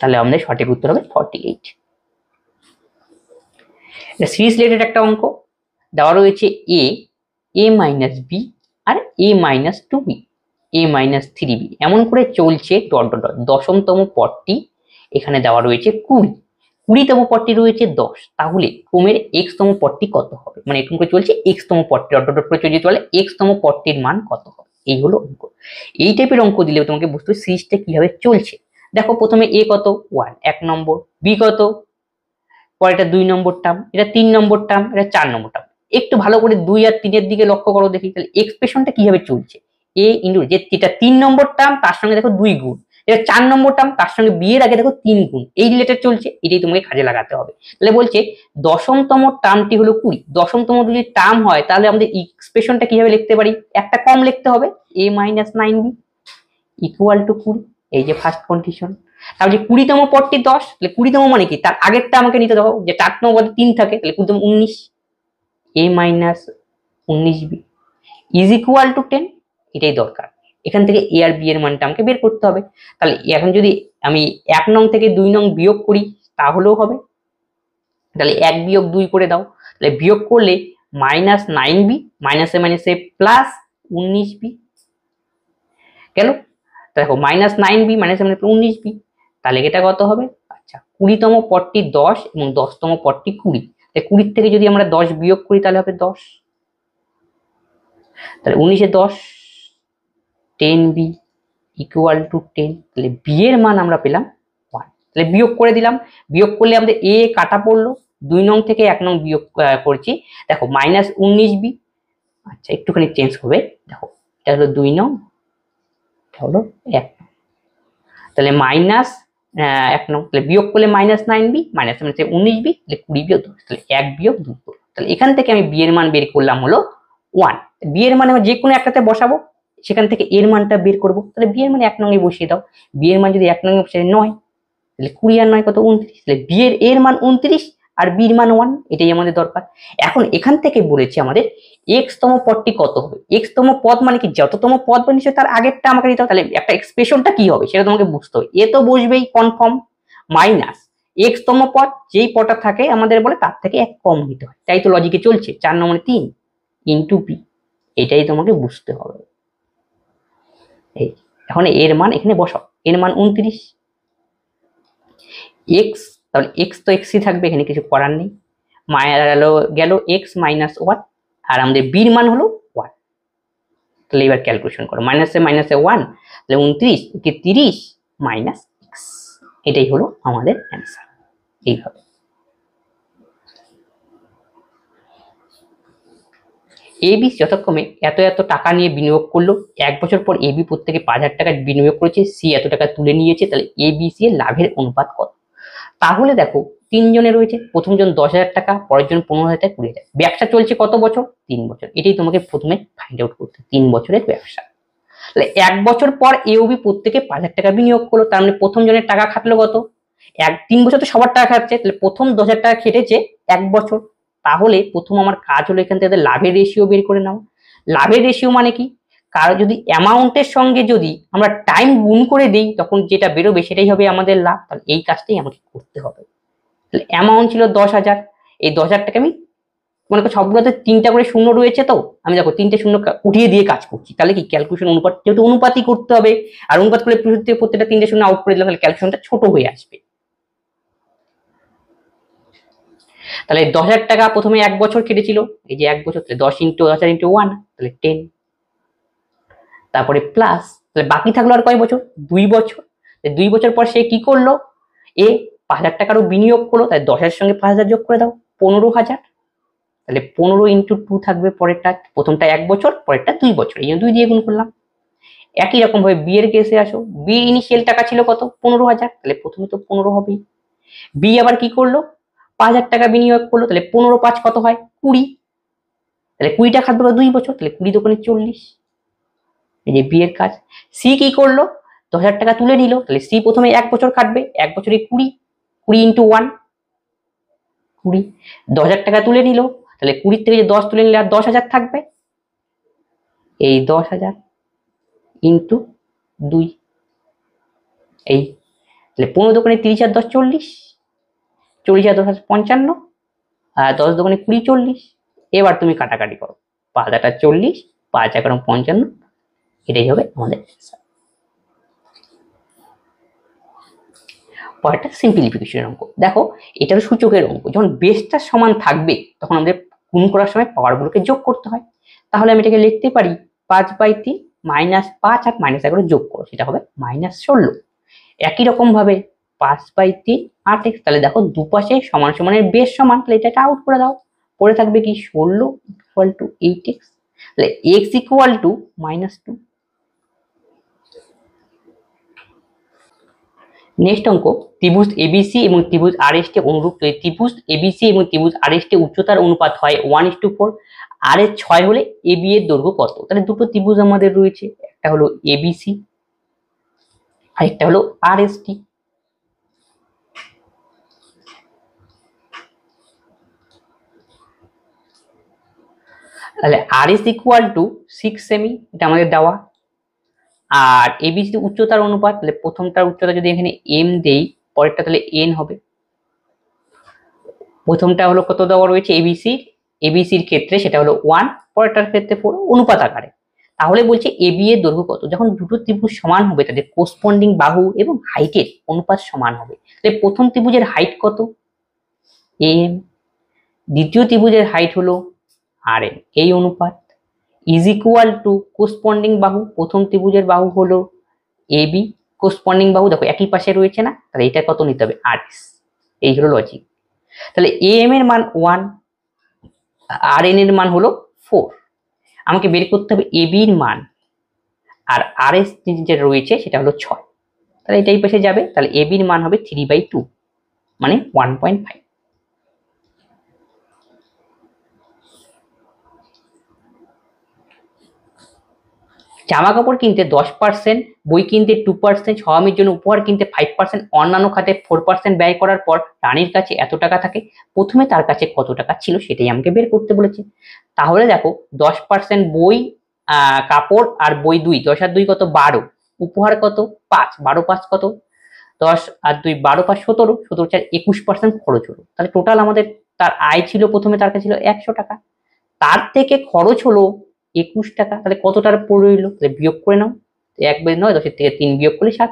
তাহলে আমাদের সঠিক উত্তর হবে 48। সিরিজ রিলেটেড একটা অঙ্ক দেওয়া রয়েছে a মাইনাস বি আর a minus 2b, a minus 3b, এমন করে চলছে ডট ডট ডট। দশমতম পদটি এখানে দেওয়া রয়েছে 20, 20তম পদটি রয়েছে 10, তাহলে ক্রমের x তম পদটি কত হবে, মানে এরকম করে চলছে x তম পদটি ডট ডট ডট করে চলছে, তাহলে x তম পদটির মান কত হবে, এই হলো অঙ্ক। এই টাইপের অঙ্ক দিলে তোমাকে বুঝতে হবে সিরিজটা কিভাবে চলছে। দেখো প্রথমে a কত 1, 1 নম্বর, b কত, পরে এটা 2 নম্বর টার্ম, এটা 3 নম্বর টার্ম, এটা 4 নম্বর টার্ম। একটু ভালো করে 2 আর 3 এর দিকে লক্ষ্য করো দেখি, তাহলে এক্সপ্রেশনটা কিভাবে চলছে। a ইনটু যেটা 3 নম্বর টার্ম তার সঙ্গে দেখো 2 গুণ, এটা 4 নম্বর টার্ম তার সঙ্গে b এর আগে দেখো 3 গুণ, এই রিলেটেড চলছে, এটাই তোমাকে কাজে লাগাতে হবে। তাহলে বলছে দশমতম টার্মটি হলো 20, দশমতম যদি টার্ম হয় তাহলে আমাদের এক্সপ্রেশনটা কিভাবে লিখতে পারি, একটা কম লিখতে হবে, a minus 9b equal to 20, এই যে ফার্স্ট কন্ডিশন। তাহলে 20তম পদটি 10, তাহলে 20তম মানে কি, তার আগেরটা আমাকে নিতে দাও, যে 4তম পদে 3 থাকে, তাহলে 20তম 19, a minus 19b is equal two 10, এটাই দরকার। এখান থেকে a আর b এর মানটা আমাকে বের করতে হবে। তাহলে এখন যদি আমি 1 নং থেকে 2 নং বিয়োগ করি তাহলেও হবে, তাহলে 1 বিয়োগ 2 করে দাও, তাহলে বিয়োগ করলে মাইনাস 9b, মাইনাসে মাইনাসে প্লাস 19b গেল। দেখো মাইনাস 9b মাইনাসে মাইনাসে 19b, তাহলে এটা কত হবে, আচ্ছা 20তম পদটি 10 এবং 10তম পদটি 20, তাহলে 20 থেকে যদি আমরা 10 বিয়োগ করি তাহলে হবে 10, তাহলে 19 এ 10 10b ইকুয়াল টু 10, তাহলে b এর মান আমরা পেলাম 1। তাহলে বিয়োগ করে দিলাম, বিয়োগ করলে আমাদের a কাটা পড়লো, 2 নং থেকে 1 নং বিয়োগ করছি, দেখো মাইনাস 19b, আচ্ছা একটুখানি চেঞ্জ হবে, দেখো এটা হলো 2 নং, এটা হলো 1, তাহলে মাইনাস 1 নং, তাহলে বিয়োগ করলে মাইনাস 9b, মাইনাস মানে 19b, তাহলে 20 বিয়োগ 10, তাহলে 1 বিয়োগ 2, তাহলে এখান থেকে আমি b এর মান বের করলাম হলো 1। b এর মানে যে কোনো একটাতে বসাবো, সেখান থেকে এর মানটা বের করব, তাহলে b এর মানে 1 নং এ বসিয়ে দাও, b এর মান যদি 1 নং এ বসে 9, তাহলে 20 আর 9 কত 29, তাহলে b এর মান 29 আর b এর মান 1, এটাই আমাদের দরকার। এখন এখান থেকে বলেছি আমাদের x তম পদটি কত হবে, x তম পদ মানে কি, যততম পদ বানিয়েছে তার আগেরটা আমাকে নিতে হবে, তাহলে একটা এক্সপ্রেশনটা কি হবে সেটা তোমাকে বুঝতে হবে। এ তো বসবেই কনফার্ম, মাইনাস x তম পদ যেই পদটা থাকে আমাদের বলে তার থেকে 1 কম নিতে হয়, তাই তো লজিকে চলছে, 4 নম্বরে 3 ইনটু p, এটাই তোমাকে বুঝতে হবে। এই এখন এর মান এখানে বসাও, এর মান 29, x, তাহলে x তো xই থাকবে, এখানে কিছু করার নেই, গেল x মাইনাস 1, আর আমাদের b এর মান হলো 1। তাহলে এবার ক্যালকুলেশন করো, মাইনাসে মাইনাসে 1, তাহলে 29 কে 30 মাইনাস x, এটাই হলো আমাদের অ্যান্সার। এইভাবে এবি যথাক্রমে এত এত টাকা নিয়ে বিনিয়োগ করলো, 1 বছর পর এবি প্রত্যেকে 5,000 টাকা বিনিয়োগ করেছে, সি এত টাকা তুলে নিয়েছে, তাহলে এবিসি এর লাভের অনুপাত কত। তাহলে দেখো 3 জনে রয়েছে, প্রথম জন 10,000 টাকা, পরের জন 15,000 টাকা, 20,000, ব্যবসা চলছে কত বছর, 3 বছর, এটাই তোমাকে প্রথমে ফাইন্ড আউট করতে, 3 বছরের ব্যবসা। তাহলে 1 বছর পর এ ও বি প্রত্যেকে 5,000 টাকা বিনিয়োগ করলো, তার মানে প্রথম জনের টাকা খাটলো কত, 3 বছর তো সবার টাকা খাচ্ছে, তাহলে প্রথম 10,000 টাকা খেটেছে 1 বছর, তাহলে প্রথম আমার কাজ হলো এখান থেকে লাভের রেশিও বের করে নাও। লাভের রেশিও মানে কি, কারো যদি অ্যামাউন্টের সঙ্গে যদি আমরা টাইম গুণ করে দিই তখন যেটা বেরোবে সেটাই হবে আমাদের লাভ, তাহলে এই কাজটাই আমাকে করতে হবে। তাহলে অ্যামাউন্ট ছিল 10,000, এই 10,000 টাকা আমি মনে করো সবগুলোতে 3টা করে শূন্য রয়েছে, তো আমি দেখো 3টে শূন্য উঠিয়ে দিয়ে কাজ করছি, তাহলে কি ক্যালকুলেশন অনুপাত, যেহেতু অনুপাতই করতে হবে, আর অনুপাত করলে প্রত্যেকটা 3টে শূন্য আউট করে দিলাম, তাহলে ক্যালকুলেশনটা ছোট হয়ে আসবে। তাহলে 10,000 টাকা প্রথমে 1 বছর কেটেছিল, এই যে 1 বছর, তাহলে 10 ইন্টু 1000 ইন্টু 1, তাহলে 10, তারপরে প্লাস, তাহলে বাকি থাকলো আর কয় বছর, 2 বছর, 2 বছর পর সে কি করলো, এ 5,000 টাকারও বিনিয়োগ করলো, তাই 10,000 সঙ্গে 5,000 যোগ করে দাও, 15,000, তাহলে 15 ইন্টু 2 থাকবে পরেরটা, প্রথমটা 1 বছর পরেরটা 2 বছর, এই জন্য 2 দিয়ে গুণ করলাম। একই রকম ভাবে বি এর কেসে আসো, বি ইনিশিয়াল টাকা ছিল কত 15,000, তাহলে প্রথমে তো 15 হবেই। বি আবার কি করলো 5,000 টাকা বিনিয়োগ করলো, তাহলে 15 5 কত হয় 20, তাহলে 20 টাকা খাটবে 2 বছর, তাহলে 20 দোকানে 40, এই যে বি এর কাজ। সি কি করলো 10,000 টাকা তুলে নিল, তাহলে সি প্রথমে 1 বছর খাটবে, 1 বছরে 20, 20 ইন্টু 1 20, 10,000 টাকা তুলে নিল, তাহলে 20 থেকে যে 10 তুলে নিলে আর 10,000 থাকবে, এই 10,000 ইন্টু 2, এই তাহলে 15 দোকানে 30 আর 10 40, 40 আর 10 55, আর 10 দোকানে 20 40। এবার তুমি কাটাকাটি করো, 5 আর 40, 5 11 55, এটাই হবে আমাদের অ্যান্সার। পরেরটা সিম্পলিফিকেশনের অঙ্ক। দেখো এটার সূচকের অঙ্ক, যখন বেসটা সমান থাকবে তখন আমাদের গুণ করার সময় পাওয়ারগুলোকে যোগ করতে হয়। তাহলে আমি এটাকে লিখতে পারি 5/3 -5 আর -11 যোগ করো, সেটা হবে -16। একই রকম ভাবে 5/3 8x, তাহলে দেখো দুপাশে সমান সমানের বেস সমান, তাহলে এটা আউট করে দাও, পড়ে থাকবে কি 16 = 8x, তাহলে x = -2। নেক্সট অঙ্ক, ত্রিভুজ এবিসি এবং ত্রিভুজ আরএসটি অনুরূপ, ত্রিভুজ এবিসি এবং ত্রিভুজ আরএসটি উচ্চতার অনুপাত হয় 1:4, আর এর 6 হলে এবি এর দৈর্ঘ্য কত? তাহলে দুটো ত্রিভুজ আমাদের রয়েছে, একটা হলো এবিসি আর একটা হলো আরএসটি। তাহলে আরএস = 6 সেমি, এটা আমাদের দেওয়া, আর এবিসি উচ্চতার অনুপাত, তাহলে প্রথমটার উচ্চতা যদি এখানে এম দেই, পরেরটা তাহলে এন হবে। প্রথমটা হলো কত দেওয়া রয়েছে এবিসির ক্ষেত্রে সেটা হলো 1, পরেরটার ক্ষেত্রে 4, অনুপাত আকারে। তাহলে বলছে এবি এর দৈর্ঘ্য কত? যখন দুটো ত্রিভুজ সমান হবে তাদের কোরসপন্ডিং বাহু এবং হাইটের অনুপাত সমান হবে। তাহলে প্রথম ত্রিভুজের হাইট কত? এম, দ্বিতীয় ত্রিভুজের হাইট হলো আর এন, এই অনুপাত ইজ ইকুয়াল টু কোরসপন্ডিং বাহু, প্রথম ত্রিভুজের বাহু হলো এবি, কোরসপন্ডিং বাহু দেখো একই পাশে রয়েছে না, তাহলে এটা কত নিতে হবে আরএস, এই হলো লজিক। তাহলে এম এর মান 1, আর এন এর মান হলো 4, আমাকে বের করতে হবে এবি এর মান, আর আর এস যে রয়েছে সেটা হলো 6, তাহলে এটাই পাশে যাবে, তাহলে এবি এর মান হবে 3/2 মানে 1.5। জামা কাপড় কিনতে 10%, বই কিনতে 2%, স্বামীর জন্য উপহার কিনতে 5%, অন্যান্য খাতে 4% ব্যয় করার পর রানীর কাছে এত টাকা থাকে, প্রথমে তার কাছে কত টাকা ছিল সেটাই আমাকে বের করতে বলেছে। তাহলে দেখো 10% বই, কাপড় আর বই 2, 10 আর 2 কত 12, উপহার কত 5, 12 5 কত 10 আর 2 12 5 17, 17 4 21% খরচ হলো। তাহলে টোটাল আমাদের তার আয় ছিল প্রথমে তার কাছে ছিল 100 টাকা, তার থেকে খরচ হলো 21 টাকা, তাহলে কত টাকা পড়ে রইলো? তাহলে বিয়োগ করে নাও, 1/9, 10 থেকে 3 বিয়োগ করলে 7,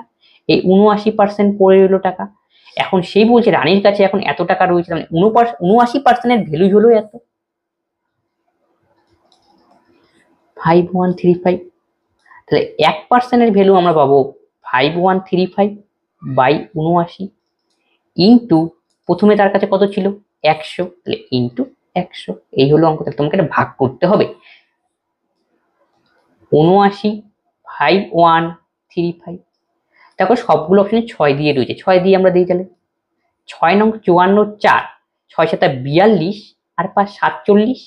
এই 79% পড়ে রইলো টাকা। এখন সেই বলছে রানীর কাছে এখন এত টাকা রয়েছে, মানে 79% এর ভ্যালু হলো এত, 5135। তাহলে 1% এর ভ্যালু আমরা পাবো 5135 বাই 79 ইন্টু প্রথমে তার কাছে কত ছিল 100, তাহলে ইন্টু 100, এই হলো অঙ্ক। তাহলে তোমাকে এটা ভাগ করতে হবে, 795135, দেখো সবগুলো অপশনে 6 দিয়ে রয়েছে, 6 দিয়ে আমরা দিই, তাহলে 6 নং 54 4, 6 7 42 আর 5 47,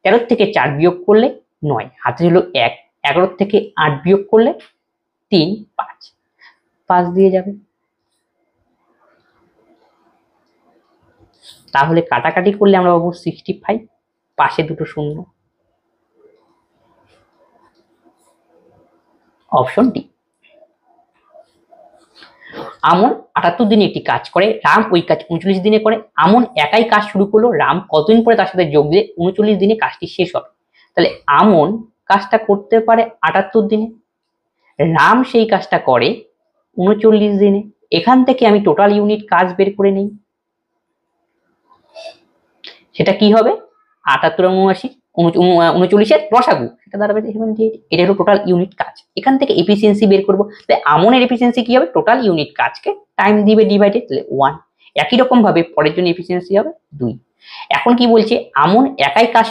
13 থেকে 4 বিয়োগ করলে 9, হাতে হলো 1, 11 থেকে 8 বিয়োগ করলে 3 5, 5 দিয়ে যাবে। তাহলে কাটাকাটি করলে আমরা পাবো 65, পাশে দুটো শূন্য, অপশন ডি। আমন 78 দিনে একটি কাজ করে, রাম ওই কাজ 39 দিনে করে। আমন একাই কাজ শুরু করলো, রাম কতদিন পরে তার সাথে যোগ দিলে 39 দিনে কাজটি শেষ হবে। তাহলে আমন কাজটা করতে পারে 78 দিনে, রাম সেই কাজটা করে 39 দিনে। এখান থেকে আমি টোটাল ইউনিট কাজ বের করে নিই, সেটা কি হবে 78 আর 79, 39-এর রসাগু, সেটা দাঁড়াবে 78, এটা হলো টোটাল ইউনিট কাজ। এখান থেকে এফিসিয়েন্সি বের করবো, তাই আমনের এফিসিয়েন্সি কি হবে টোটাল ইউনিট কাজকে টাইম দিবে ডিভাইডেড, তাহলে 1। একই রকম ভাবে পরের জন্য এফিসিয়েন্সি হবে 2, এখন কি বলছে, আমন একাই কাজ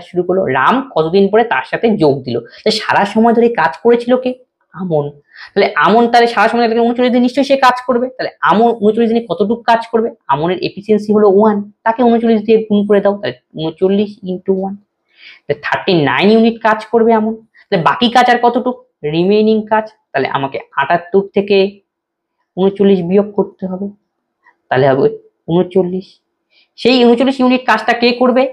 শুরু করলো, রাম কতদিন পরে তার সাথে যোগ দিল। তাহলে সারা সময় ধরে কাজ করেছিল কে? আমন। তাহলে আমন তাহলে সারা সময় 39 দিন নিশ্চয়ই সে কাজ করবে। তাহলে আমন 39 দিনে কতটুকু কাজ করবে? আমনের এফিসিয়েন্সি হলো 1, তাকে 39 দিয়ে গুণ করে দাও, তাহলে 39 × 1, 39 ইউনিট কাজ করবে আমন। তাহলে বাকি কাজ আর কতটুকু? রিমেইনিং কাজ। তাহলে আমাকে 78 থেকে 39 বিয়োগ করতে হবে, তাহলে হবে 39। সেই 39 ইউনিট কাজটা কে করবে?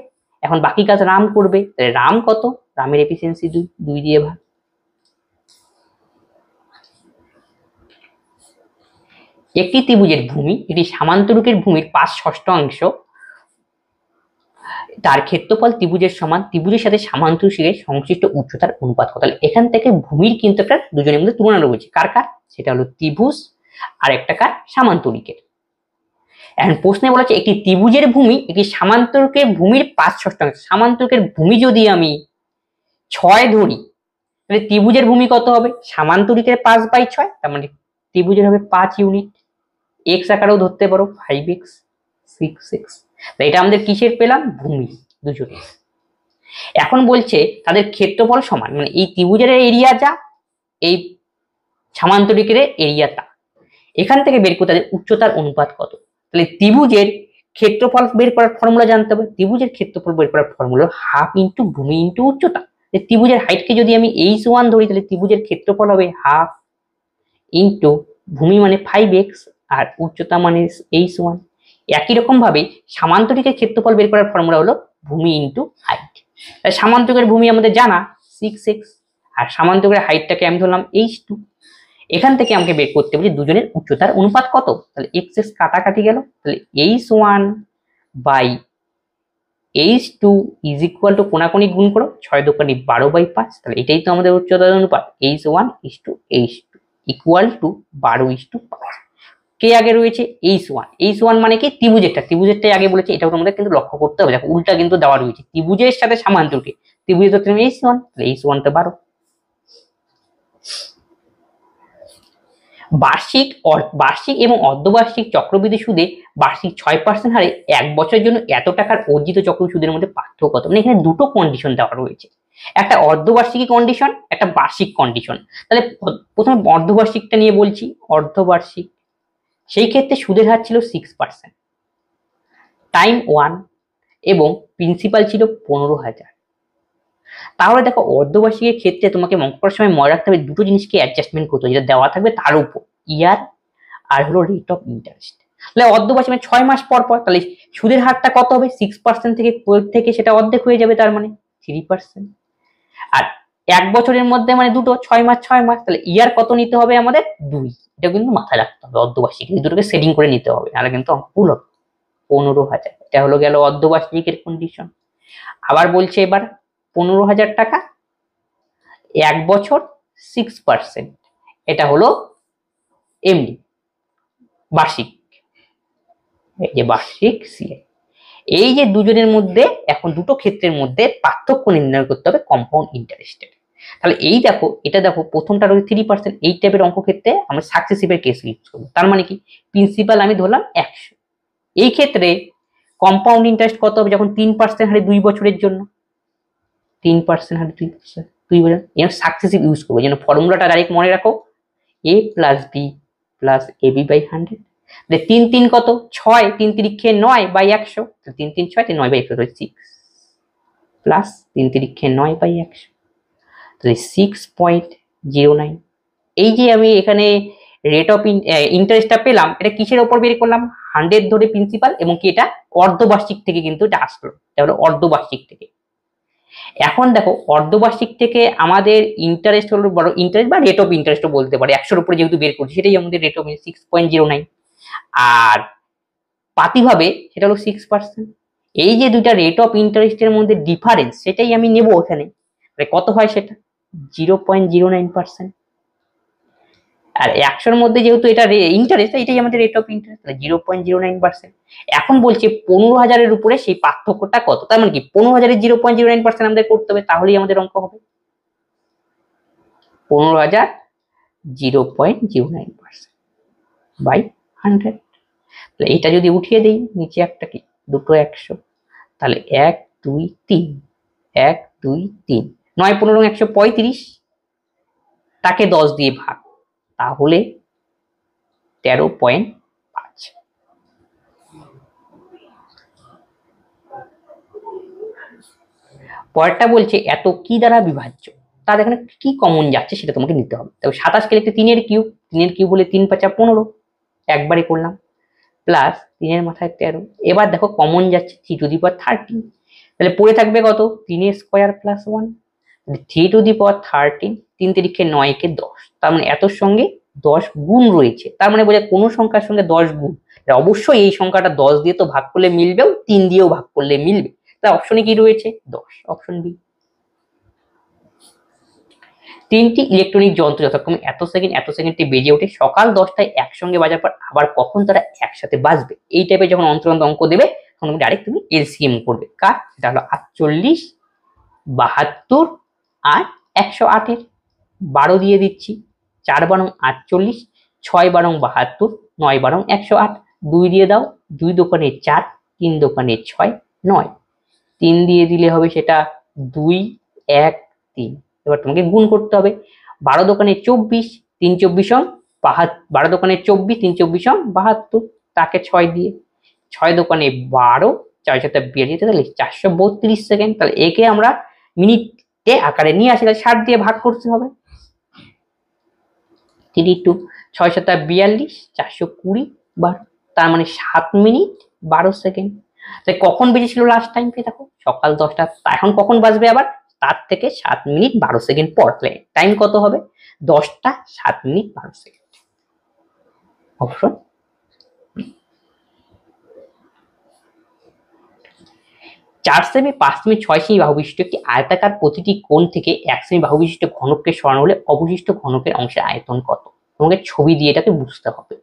এখন বাকি কাজ রাম করবে। তাহলে রাম কত? রামের এফিসিয়েন্সি 2, 2 দিয়ে ভাগ। একটি ত্রিভুজের ভূমি একটি সামান্তরিকের ভূমির 5/6 তার ক্ষেত্রফল ত্রিভুজের সমান, ত্রিভুজের সাথে সামান্তরিকের সংশ্লিষ্ট উচ্চতার অনুপাত কত। তাহলে এখান থেকে ভূমির কিন্তু একটা দুজনের মধ্যে তুলনা রয়েছে। কার কার? সেটা হলো ত্রিভুজ আর একটা কার? সামান্তরিকের। এখন প্রশ্নে বলা হচ্ছে একটি ত্রিভুজের ভূমি একটি সামান্তরিকের ভূমির 5/6। সামান্তরিকের ভূমি যদি আমি 6 ধরি, তাহলে ত্রিভুজের ভূমি কত হবে? সামান্তরিকের 5/6, তার মানে ত্রিভুজের হবে 5 ইউনিট। এক্স আকারেও ধরতে পারো, 5x 6x। এটা আমাদের কিসের পেলাম? ভূমি দুজনে। এখন বলছে তাদের ক্ষেত্রফল সমান, মানে এই ত্রিভুজের এরিয়া যা, এই সামান্তরিকের এরিয়া তা। এখান থেকে বের করতে তাদের উচ্চতার অনুপাত কত। তাহলে ত্রিভুজের ক্ষেত্রফল বের করার ফর্মুলা জানতে হবে। ত্রিভুজের ক্ষেত্রফল বের করার ফর্মুলা হাফ ইন্টু ভূমি ইন্টু উচ্চতা। ত্রিভুজের হাইটকে যদি আমি h1 ধরি, তাহলে ত্রিভুজের ক্ষেত্রফল হবে হাফ ইন্টু ভূমি মানে 5x আর উচ্চতা মানে h1। একই রকম ভাবে সামান্তরিকের ক্ষেত্রফল বের করার ফর্মুলা হলো ভূমি ইন্টু হাইট। সামান্তরিকের ভূমি আমাদের জানা 6x, আর সামান্তরিকের হাইটটাকে আমি ধরলাম h2। এখান থেকে আমাকে বের করতে হবে দুজনের উচ্চতার অনুপাত কত। তাহলে x কাটাকাটি গেল, তাহলে h1 by h2 is equal two কোনাকুনি গুণ করো, 6 দোকানি 12/5। তাহলে এটাই তো আমাদের উচ্চতার অনুপাত, h1 = h2 ইকুয়াল টু 12:5। কে আগে রয়েছে? h1 মানে কি? ত্রিভুজেরটাই আগে বলেছে, এটাও তোমাদের কিন্তু লক্ষ্য করতে হবে। দেখো উল্টা কিন্তু দেওয়া রয়েছে, ত্রিভুজের সাথে সামান্তরিকে, ত্রিভুজের তো h1, তাহলে h1 তো 12। বার্ষিক এবং অর্ধবার্ষিক চক্রবৃদ্ধি সুদে বার্ষিক 6% হারে 1 বছরের জন্য এত টাকার অর্জিত চক্রবৃদ্ধি সুদের মধ্যে পার্থক্য কত। মানে এখানে দুটো কন্ডিশন দেওয়া রয়েছে, একটা অর্ধবার্ষিকী কন্ডিশন, একটা বার্ষিক কন্ডিশন। তাহলে প্রথমে অর্ধবার্ষিকটা নিয়ে বলছি। অর্ধবার্ষিক, সেই ক্ষেত্রে সুদের হার ছিল 6%, টাইম 1 এবং প্রিন্সিপাল ছিল 15,000। তাহলে দেখো অর্ধবার্ষিকের ক্ষেত্রে তোমাকে অঙ্ক করার সময় মনে রাখতে হবে দুটো জিনিসকে অ্যাডজাস্টমেন্ট করতে হবে, যেটা দেওয়া থাকবে তার উপর, ইয়ার আর হলো রেট অফ ইন্টারেস্ট। তাহলে অর্ধবার্ষিক মানে 6 মাস পর পর, তাহলে সুদের হারটা কত হবে? 6% থেকে সেটা অর্ধেক হয়ে যাবে, তার মানে 3%। আর 1 বছরের মধ্যে মানে দুটো 6 মাস 6 মাস, তাহলে ইয়ার কত নিতে হবে আমাদের? 2। এটা কিন্তু মাথায় রাখতে হবে, অর্ধবার্ষিক এই দুটোকে সেটিং করে নিতে হবে, নাহলে কিন্তু অঙ্ক ভুল হবে। 15,000, এটা হলো গেল অর্ধবার্ষিকের কন্ডিশন। আবার বলছে এবার 15,000 টাকা 1 বছর 6%, এটা হলো এমনি বার্ষিক, এই যে বার্ষিক সিএ। এই যে দুজনের মধ্যে এখন দুটো ক্ষেত্রের মধ্যে পার্থক্য নির্ণয় করতে হবে কম্পাউন্ড ইন্টারেস্টের। তাহলে এই দেখো, এটা দেখো প্রথমটা রয়েছে 3%, এই টাইপের অঙ্ক ক্ষেত্রে আমরা সাকসেসিভের কেস ইউজ করবো। তার মানে কি? প্রিন্সিপাল আমি ধরলাম 100, এই ক্ষেত্রে কম্পাউন্ড ইন্টারেস্ট কত হবে? যখন 3% হারে 2 বছরের জন্য, 3% হারে 2%, 2 বছর, এর সাকসেসিভ ইউজ করবো। যেন ফর্মুলাটা ডাইরেক্ট মনে রাখো, a + b + ab/100। 3 3 কত? 6, 3 3 9/100, 3 3 6, 9/100 6 প্লাস 3 3 9/100, তাহলে 6.09। এই যে আমি এখানে রেট অফ ইন্টারেস্টটা পেলাম, এটা কিসের উপর বের করলাম? 100 ধরে প্রিন্সিপাল, এবং কি এটা অর্ধবার্ষিক থেকে কিন্তু এটা আসলো, এটা হলো অর্ধবার্ষিক থেকে। এখন দেখো অর্ধবার্ষিক থেকে আমাদের ইন্টারেস্ট হলো বড় ইন্টারেস্ট বা রেট অফ ইন্টারেস্টও বলতে পারে, 100-র উপরে যেহেতু বের করছি সেটাই আমাদের রেট অফ 6.09, আর পাতিভাবে সেটা হলো 6%। এই যে দুইটা রেট অফ ইন্টারেস্টের মধ্যে ডিফারেন্স, সেটাই আমি নেব এখানে, কত হয় সেটা 0.09%। আর 100-র মধ্যে যেহেতু এটা ইন্টারেস্ট, এটাই আমাদের রেট অফ ইন্টারেস্ট, 0.09%। এখন বলছে 15,000-এর উপরে সেই পার্থক্যটা কত। তার মানে কি 15,000-এর 0.09% আমাদের করতে হবে, তাহলেই আমাদের অঙ্ক হবে। 15,000 0.09% বাই 100। তাহলে এটা যদি উঠিয়ে দেই, নিচে একটা কি দুটো 100, তাহলে 1 2 3, 1 2 3, 9 15 135, তাকে 10 দিয়ে ভাগ, তাহলে 13.5। পরেরটা বলছে এত কি দ্বারা বিভাজ্য, তার এখানে কি কমন যাচ্ছে সেটা তোমাকে নিতে হবে। তবে 27 কে লিখতে 3 এর কিউব, 3 এর কিউব হলে 3 5 15, একবারে করলাম, প্লাস 3 এর মাথায় 13। এবার দেখো কমন যাচ্ছে 3 টু দি পাওয়ার 13, তাহলে পড়ে থাকবে কত 3 এর স্কয়ার প্লাস 1, 3 টু দি পাওয়ার 13, 3 তিরিখে 9 কে 10, তার মানে এতর সঙ্গে 10 গুণ রয়েছে, তার মানে বোঝায় কোনো সংখ্যার সঙ্গে 10 গুণ, অবশ্যই এই সংখ্যাটা 10 দিয়ে তো ভাগ করলে মিলবেও, 3 দিয়েও ভাগ করলে মিলবে, তাই অপশনে কি রয়েছে 10, অপশন বি। তিনটি ইলেকট্রনিক যন্ত্র যথাক্রমে এত সেকেন্ডে বেজে ওঠে, সকাল 10টায় একসঙ্গে বাজার পর আবার কখন তারা একসাথে বাজবে, এই টাইপের যখন অন্তরন্ত অঙ্ক দেবে তখন ডাইরেক্ট তুমি এলসিএম করবে। কার এটা হলো 48, 72 আর 108 এর। 12 দিয়ে দিচ্ছি, 4 12 48, 6 12 72, 9 12 108, 2 দিয়ে দাও, 2 দোকানে 4, 3 দোকানে 6 9, 3 দিয়ে দিলে হবে সেটা 2 1 3। এবার তোমাকে গুণ করতে হবে, 12 দোকানে 24, 3 24 12 দোকানে 24, 3 24 72, তাকে 6 দিয়ে, 6 দোকানে 12, 4 7 42, তাহলে 432 সেকেন্ড। তাহলে একে আমরা মিনিটে আকারে নিয়ে আসি, তাহলে 60 দিয়ে ভাগ করতে হবে, 3 2 6 7 42, 420 বার, তার মানে 7 মিনিট 12 সেকেন্ড। তাই কখন বেজেছিল লাস্ট টাইম দেখো সকাল 10টা, এখন কখন বাজবে আবার তার থেকে 7 মিনিট 12 সেকেন্ড পর, টাইম কত হবে 10টা 7 minute 12 second, option. 4 semi 5 semi 6 semi বাহু বিশিষ্ট একটি আয়তাকার প্রতিটি কোণ থেকে 1 সেমি বাহু বিশিষ্ট ঘনককে সরানো হলে অবশিষ্ট ঘনকের অংশের আয়তন কত, তোমাকে ছবি দিয়ে এটাকে বুঝতে হবে।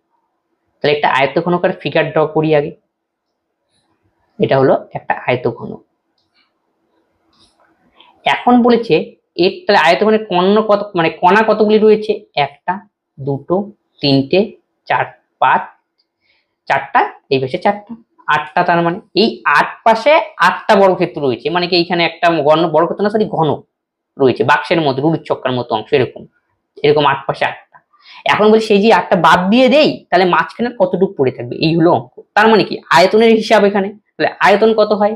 তাহলে একটা আয়তঘনকের ফিগার ড্র করি আগে, এটা হলো একটা আয়তঘনক। এখন বলেছে এর তাহলে আয়তঘনের কর্ণ কত, মানে কণা কতগুলি রয়েছে, 1টা 2টো 3টে 4 5, 4টা এই পাশে 4টা 8টা, তার মানে এই 8 পাশে 8টা বর্গক্ষেত্র রয়েছে, মানে কি এইখানে একটা বর্গক্ষেত্র না সরি ঘন রয়েছে বাক্সের মধ্যে রুটির ছক্কার মতো অংশ, এরকম এরকম 8 পাশে 8টা। এখন বলি সেই যে 8টা বাদ দিয়ে দেই, তাহলে মাঝখানে কতটুকু পড়ে থাকবে, এই হলো অঙ্ক। তার মানে কি আয়তনের হিসাব এখানে, তাহলে আয়তন কত হয়,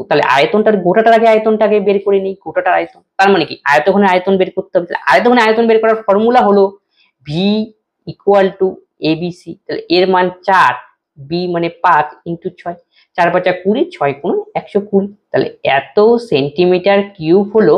তাহলে আয়তনটার গোটাটার আগে আয়তনটাকে বের করে নিই, গোটাটার আয়তন, তার মানে কি আয়তঘনের আয়তন বের করতে হবে। তাহলে আয়তঘনের আয়তন বের করার ফর্মুলা হলো ভি ইকুয়াল টু এবিসি, তাহলে এর মান 4, বি মানে 5 ইন্টু 6, 4 5 20, 6 গুণ 120, তাহলে এত সেন্টিমিটার কিউব হলো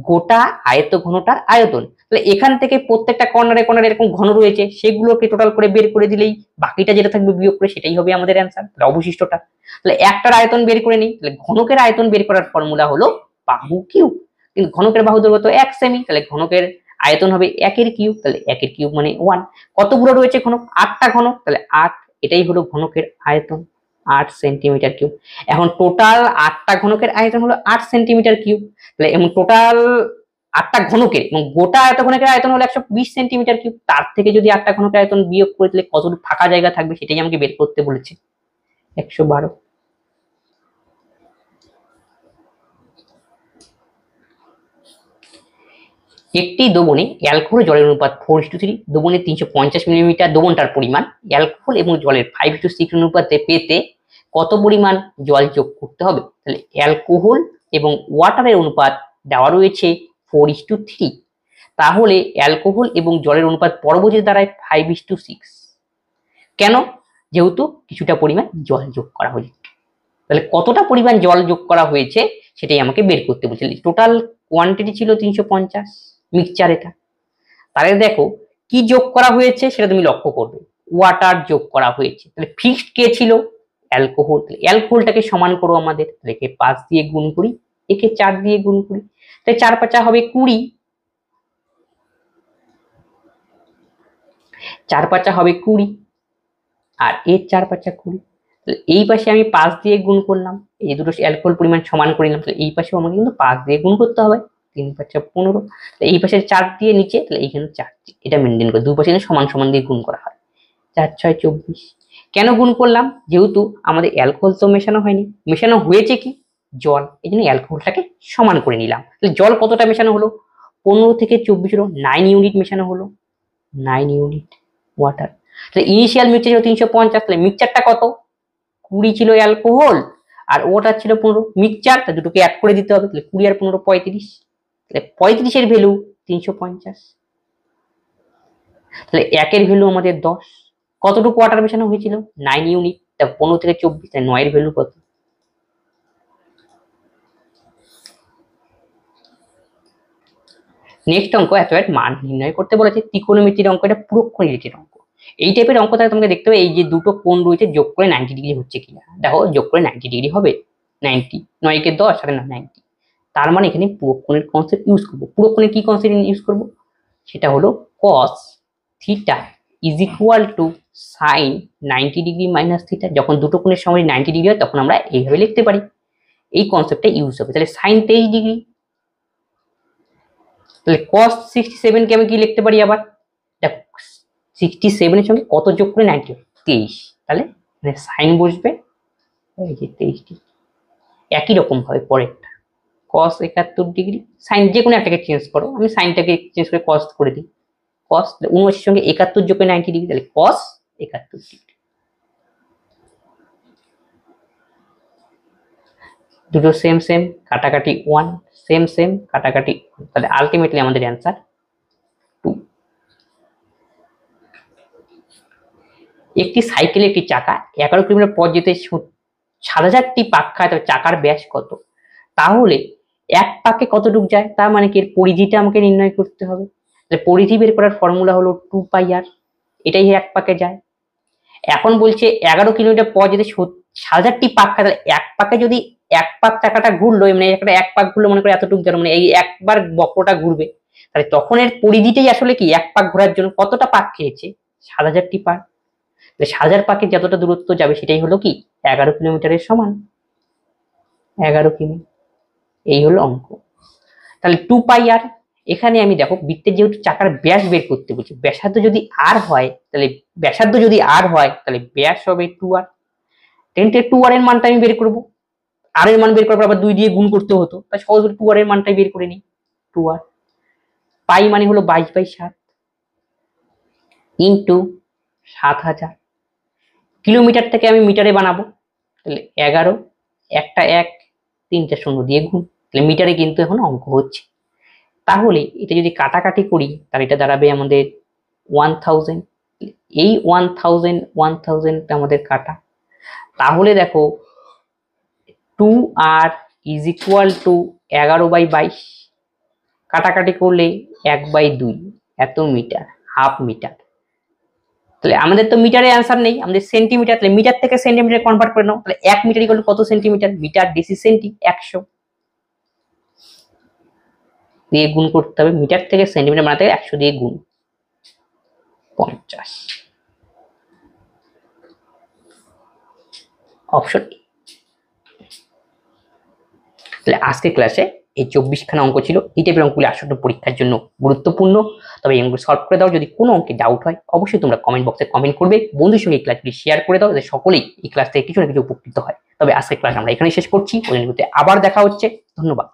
গোটা আয়তঘনটার আয়তন। তাহলে এখান থেকে প্রত্যেকটা কর্নারে কর্নারে এরকম ঘন রয়েছে, সেগুলোকে টোটাল করে বের করে দিলেই বাকিটা যেটা থাকবে বিয়োগ করে সেটাই হবে আমাদের অ্যান্সার, অবশিষ্টটা। তাহলে একটার আয়তন বের করে নিই, তাহলে ঘনকের আয়তন বের করার ফর্মুলা হলো বাহু কিউব, কিন্তু ঘনকের বাহু দৈর্ঘ্য তো 1 সেমি, তাহলে ঘনকের আয়তন হবে 1 এর কিউব, তাহলে 1 এর কিউব মানে 1। কতগুলো রয়েছে ঘনক, 8টা ঘনক, তাহলে 8, এটাই হলো ঘনকের আয়তন 8 সেন্টিমিটার কিউব। এখন টোটাল 8টা ঘনকের আয়তন হলো 8 সেন্টিমিটার কিউব, তাহলে এবং টোটাল 8টা ঘনকের এবং গোটা আয়তঘনকের আয়তন হলো 120 সেন্টিমিটার কিউব, তার থেকে যদি 8টা ঘনকের আয়তন বিয়োগ করে দিলে কতটুকু ফাঁকা জায়গা থাকবে সেটাই আমাকে বের করতে বলেছে, 112। একটি দোবনে অ্যালকোহল জলের অনুপাত 4:3, দোবনে 350 মিলিমিটার দোবনটার পরিমাণ, অ্যালকোহল এবং জলের 5:6 অনুপাতে পেতে কত পরিমাণ জল যোগ করতে হবে। তাহলে অ্যালকোহল এবং ওয়াটারের অনুপাত দেওয়া রয়েছে 4:3, তাহলে অ্যালকোহল এবং জলের অনুপাত পরবর্তীতে দাঁড়ায় 5:6, কেন, যেহেতু কিছুটা পরিমাণ জল যোগ করা হয়েছে। তাহলে কতটা পরিমাণ জল যোগ করা হয়েছে সেটাই আমাকে বের করতে বলছে। টোটাল কোয়ান্টিটি ছিল 350 মিক্সচার এটা, তাহলে দেখো কি যোগ করা হয়েছে সেটা তুমি লক্ষ্য করবে, ওয়াটার যোগ করা হয়েছে। তাহলে ফিক্সড কে ছিল, অ্যালকোহল, অ্যালকোহলটাকে সমান করো আমাদের, একে 5 দিয়ে গুণ করি, একে 4 দিয়ে গুণ করি, তাই 4 5 হবে 20, 4 5 হবে 20, আর এর 4 5 20, তাহলে এই পাশে আমি 5 দিয়ে গুণ করলাম, এই দুটো অ্যালকোহল পরিমাণ সমান করে নিলাম, তাহলে এই পাশেও আমাকে কিন্তু 5 দিয়ে গুণ করতে হবে, 3 5 15, এই পাশে 4 দিয়ে নিচে, তাহলে এইখানে 4, এটা মেনটেন করে দুই পাশে সমান সমান দিয়ে গুণ করা হয়, 4 6 24, কেন গুণ করলাম? যেহেতু আমাদের অ্যালকোহল তো মেশানো হয়নি, মেশানো হয়েছে কি জল, এই জন্য অ্যালকোহলটাকে সমান করে নিলাম। তাহলে জল কতটা মেশানো হলো? 15 থেকে 24 হলো 9 ইউনিট মেশানো হলো, 9 ইউনিট ওয়াটার। তাহলে ইনিশিয়াল মিক্সচার ছিল 350, তাহলে মিক্সচারটা কত? 20 ছিল অ্যালকোহল আর ওয়াটার ছিল 15। মিক্সচার তা দুটোকে অ্যাড করে দিতে হবে, তাহলে 20 আর 15 35, তাহলে 35 এর ভ্যালু 350। তাহলে একের ভ্যালু আমাদের 10। কতটুকু ওয়াটার মেশানো হয়েছিল? 9 ইউনিট। তা 15 থেকে 24, তাহলে 9 এর ভ্যালু কত? নেক্সট অঙ্ক এত মান নির্ণয় করতে বলেছে, ত্রিকোণমিতির অঙ্ক, এটা পুরোক্ষণ রিলেটেড অঙ্ক। এই টাইপের অঙ্ক তাহলে তোমাকে দেখতে হবে এই যে দুটো কোণ রয়েছে যোগ করে 90 ডিগ্রি হচ্ছে কিনা। দেখো যোগ করে 90 ডিগ্রি হবে, 90, 9 কে 10 আর 90। তার মানে এখানে পুরোক্ষণের কনসেপ্ট ইউজ করবো। পুরোক্ষণের কি কনসেপ্ট ইউজ করবো? সেটা হলো cos theta is equal to sine 90 degree minus theta. যখন দুটো কোণের সময় 90 ডিগ্রি হয় তখন আমরা এইভাবে লিখতে পারি, এই কনসেপ্টটা ইউজ হবে। তাহলে সাইন 23 ডিগ্রি, তাহলে cos 67 কে আমি কি লিখতে পারি আবার? দেখো 67 এর সঙ্গে কত যোগ করে 90? 23। তাহলে সাইন বসবে এই যে 23 ডিগ্রি। একই রকম ভাবে পরেরটা cos 71 ডিগ্রি, সাইন যে কোনো একটাকে চেঞ্জ করো, আমি সাইনটাকে চেঞ্জ করে cos করে দিই। cos 79 এর সঙ্গে 71 যোগ করে 90 ডিগ্রি, তাহলে cos 71 ডিগ্রি। দুটো সেম সেম, কাটাকাটি 1, সেম সেম কাটাকাটি 1, তাহলে আলটিমেটলি আমাদের অ্যান্সার 2। একটি সাইকেলে একটি চাকা 11 কিলোমিটার পথ যেতে 7000টি পাক খায়, তবে চাকার ব্যাস কত? তাহলে এক পাকে কতটুক যায়, তার মানে কি এর পরিধিটা আমাকে নির্ণয় করতে হবে। তাহলে পরিধি বের করার ফর্মুলা হলো 2πr, এটাই এক পাকে যায়। এখন বলছে 11 কিলোমিটার পথ যেতে 7000টি পাক খায়, তাহলে এক পাকে যদি এক পাক চাকাটা ঘুরলো, মানে একটা এক পাক ঘুরলো মনে করে এতটুকু গেল, মানে এই একবার বক্রটা ঘুরবে, তাহলে তখন এর পরিধিটাই আসলে কি এক পাক ঘোরার জন্য কতটা পাক খেয়েছে? 7000টি পাক। 1000 পাকে যতটা দূরত্ব যাবে সেটাই হলো কি 11 কিলোমিটারের সমান, 11 কিমি। এই হলো অঙ্ক। তাহলে 2πr, এখানে আমি দেখো বৃত্তের যেহেতু চাকার ব্যাস বের করতে বলছি, ব্যাসার্ধ যদি r হয় তাহলে ব্যাসার্ধ যদি r হয় তাহলে ব্যাস হবে 2r। টেনটে 2r এর মানটা আমি বের করব, r এর মান বের করার পর আবার 2 দিয়ে গুণ করতে হতো, তাই সহজ করে 2r এর মানটাই বের করে নিই। 2r পাই মানে হলো 22/7 ইন্টু 7000। কিলোমিটার থেকে আমি মিটারে বানাবো, তাহলে 11, একটা 1, 3টে 0 দিয়ে গুণ, তাহলে মিটারে কিন্তু এখন অঙ্ক হচ্ছে। তাহলে এটা যদি কাটাকাটি করি তাহলে এটা দাঁড়াবে আমাদের 1000। এই 1000 আমাদের কাটা, তাহলে দেখো 2r ইজ ইকুয়াল টু 11/22, কাটাকাটি করলে 1/2, এত মিটার, হাফ মিটার। তাহলে আমাদের তো মিটারে অ্যান্সার নেই, আমাদের সেন্টিমিটার, তাহলে মিটার থেকে সেন্টিমিটার কনভার্ট করে নাও, তাহলে 1 মিটার ইকুয়াল কত সেন্টিমিটার? মিটার ডিসি সেন্টি 100 দিয়ে গুণ করতে হবে, মিটার থেকে সেন্টিমিটার বানাতে 100 দিয়ে গুণ 50। Option A. তাহলে আজকের ক্লাসে এই 24খানা অঙ্ক ছিল। এই টাইপের অঙ্কগুলি আসলে পরীক্ষার জন্য গুরুত্বপূর্ণ, তবে এই অঙ্কগুলো সলভ করে দাও। যদি কোনো অঙ্কে ডাউট হয় অবশ্যই তোমরা কমেন্ট বক্সে কমেন্ট করবে, বন্ধুর সঙ্গে এই ক্লাসগুলি শেয়ার করে দাও যাতে সকলেই এই ক্লাস থেকে কিছু না কিছু উপকৃত হয়। তবে আজকের ক্লাস আমরা এখানে শেষ করছি, আবার দেখা হচ্ছে, ধন্যবাদ।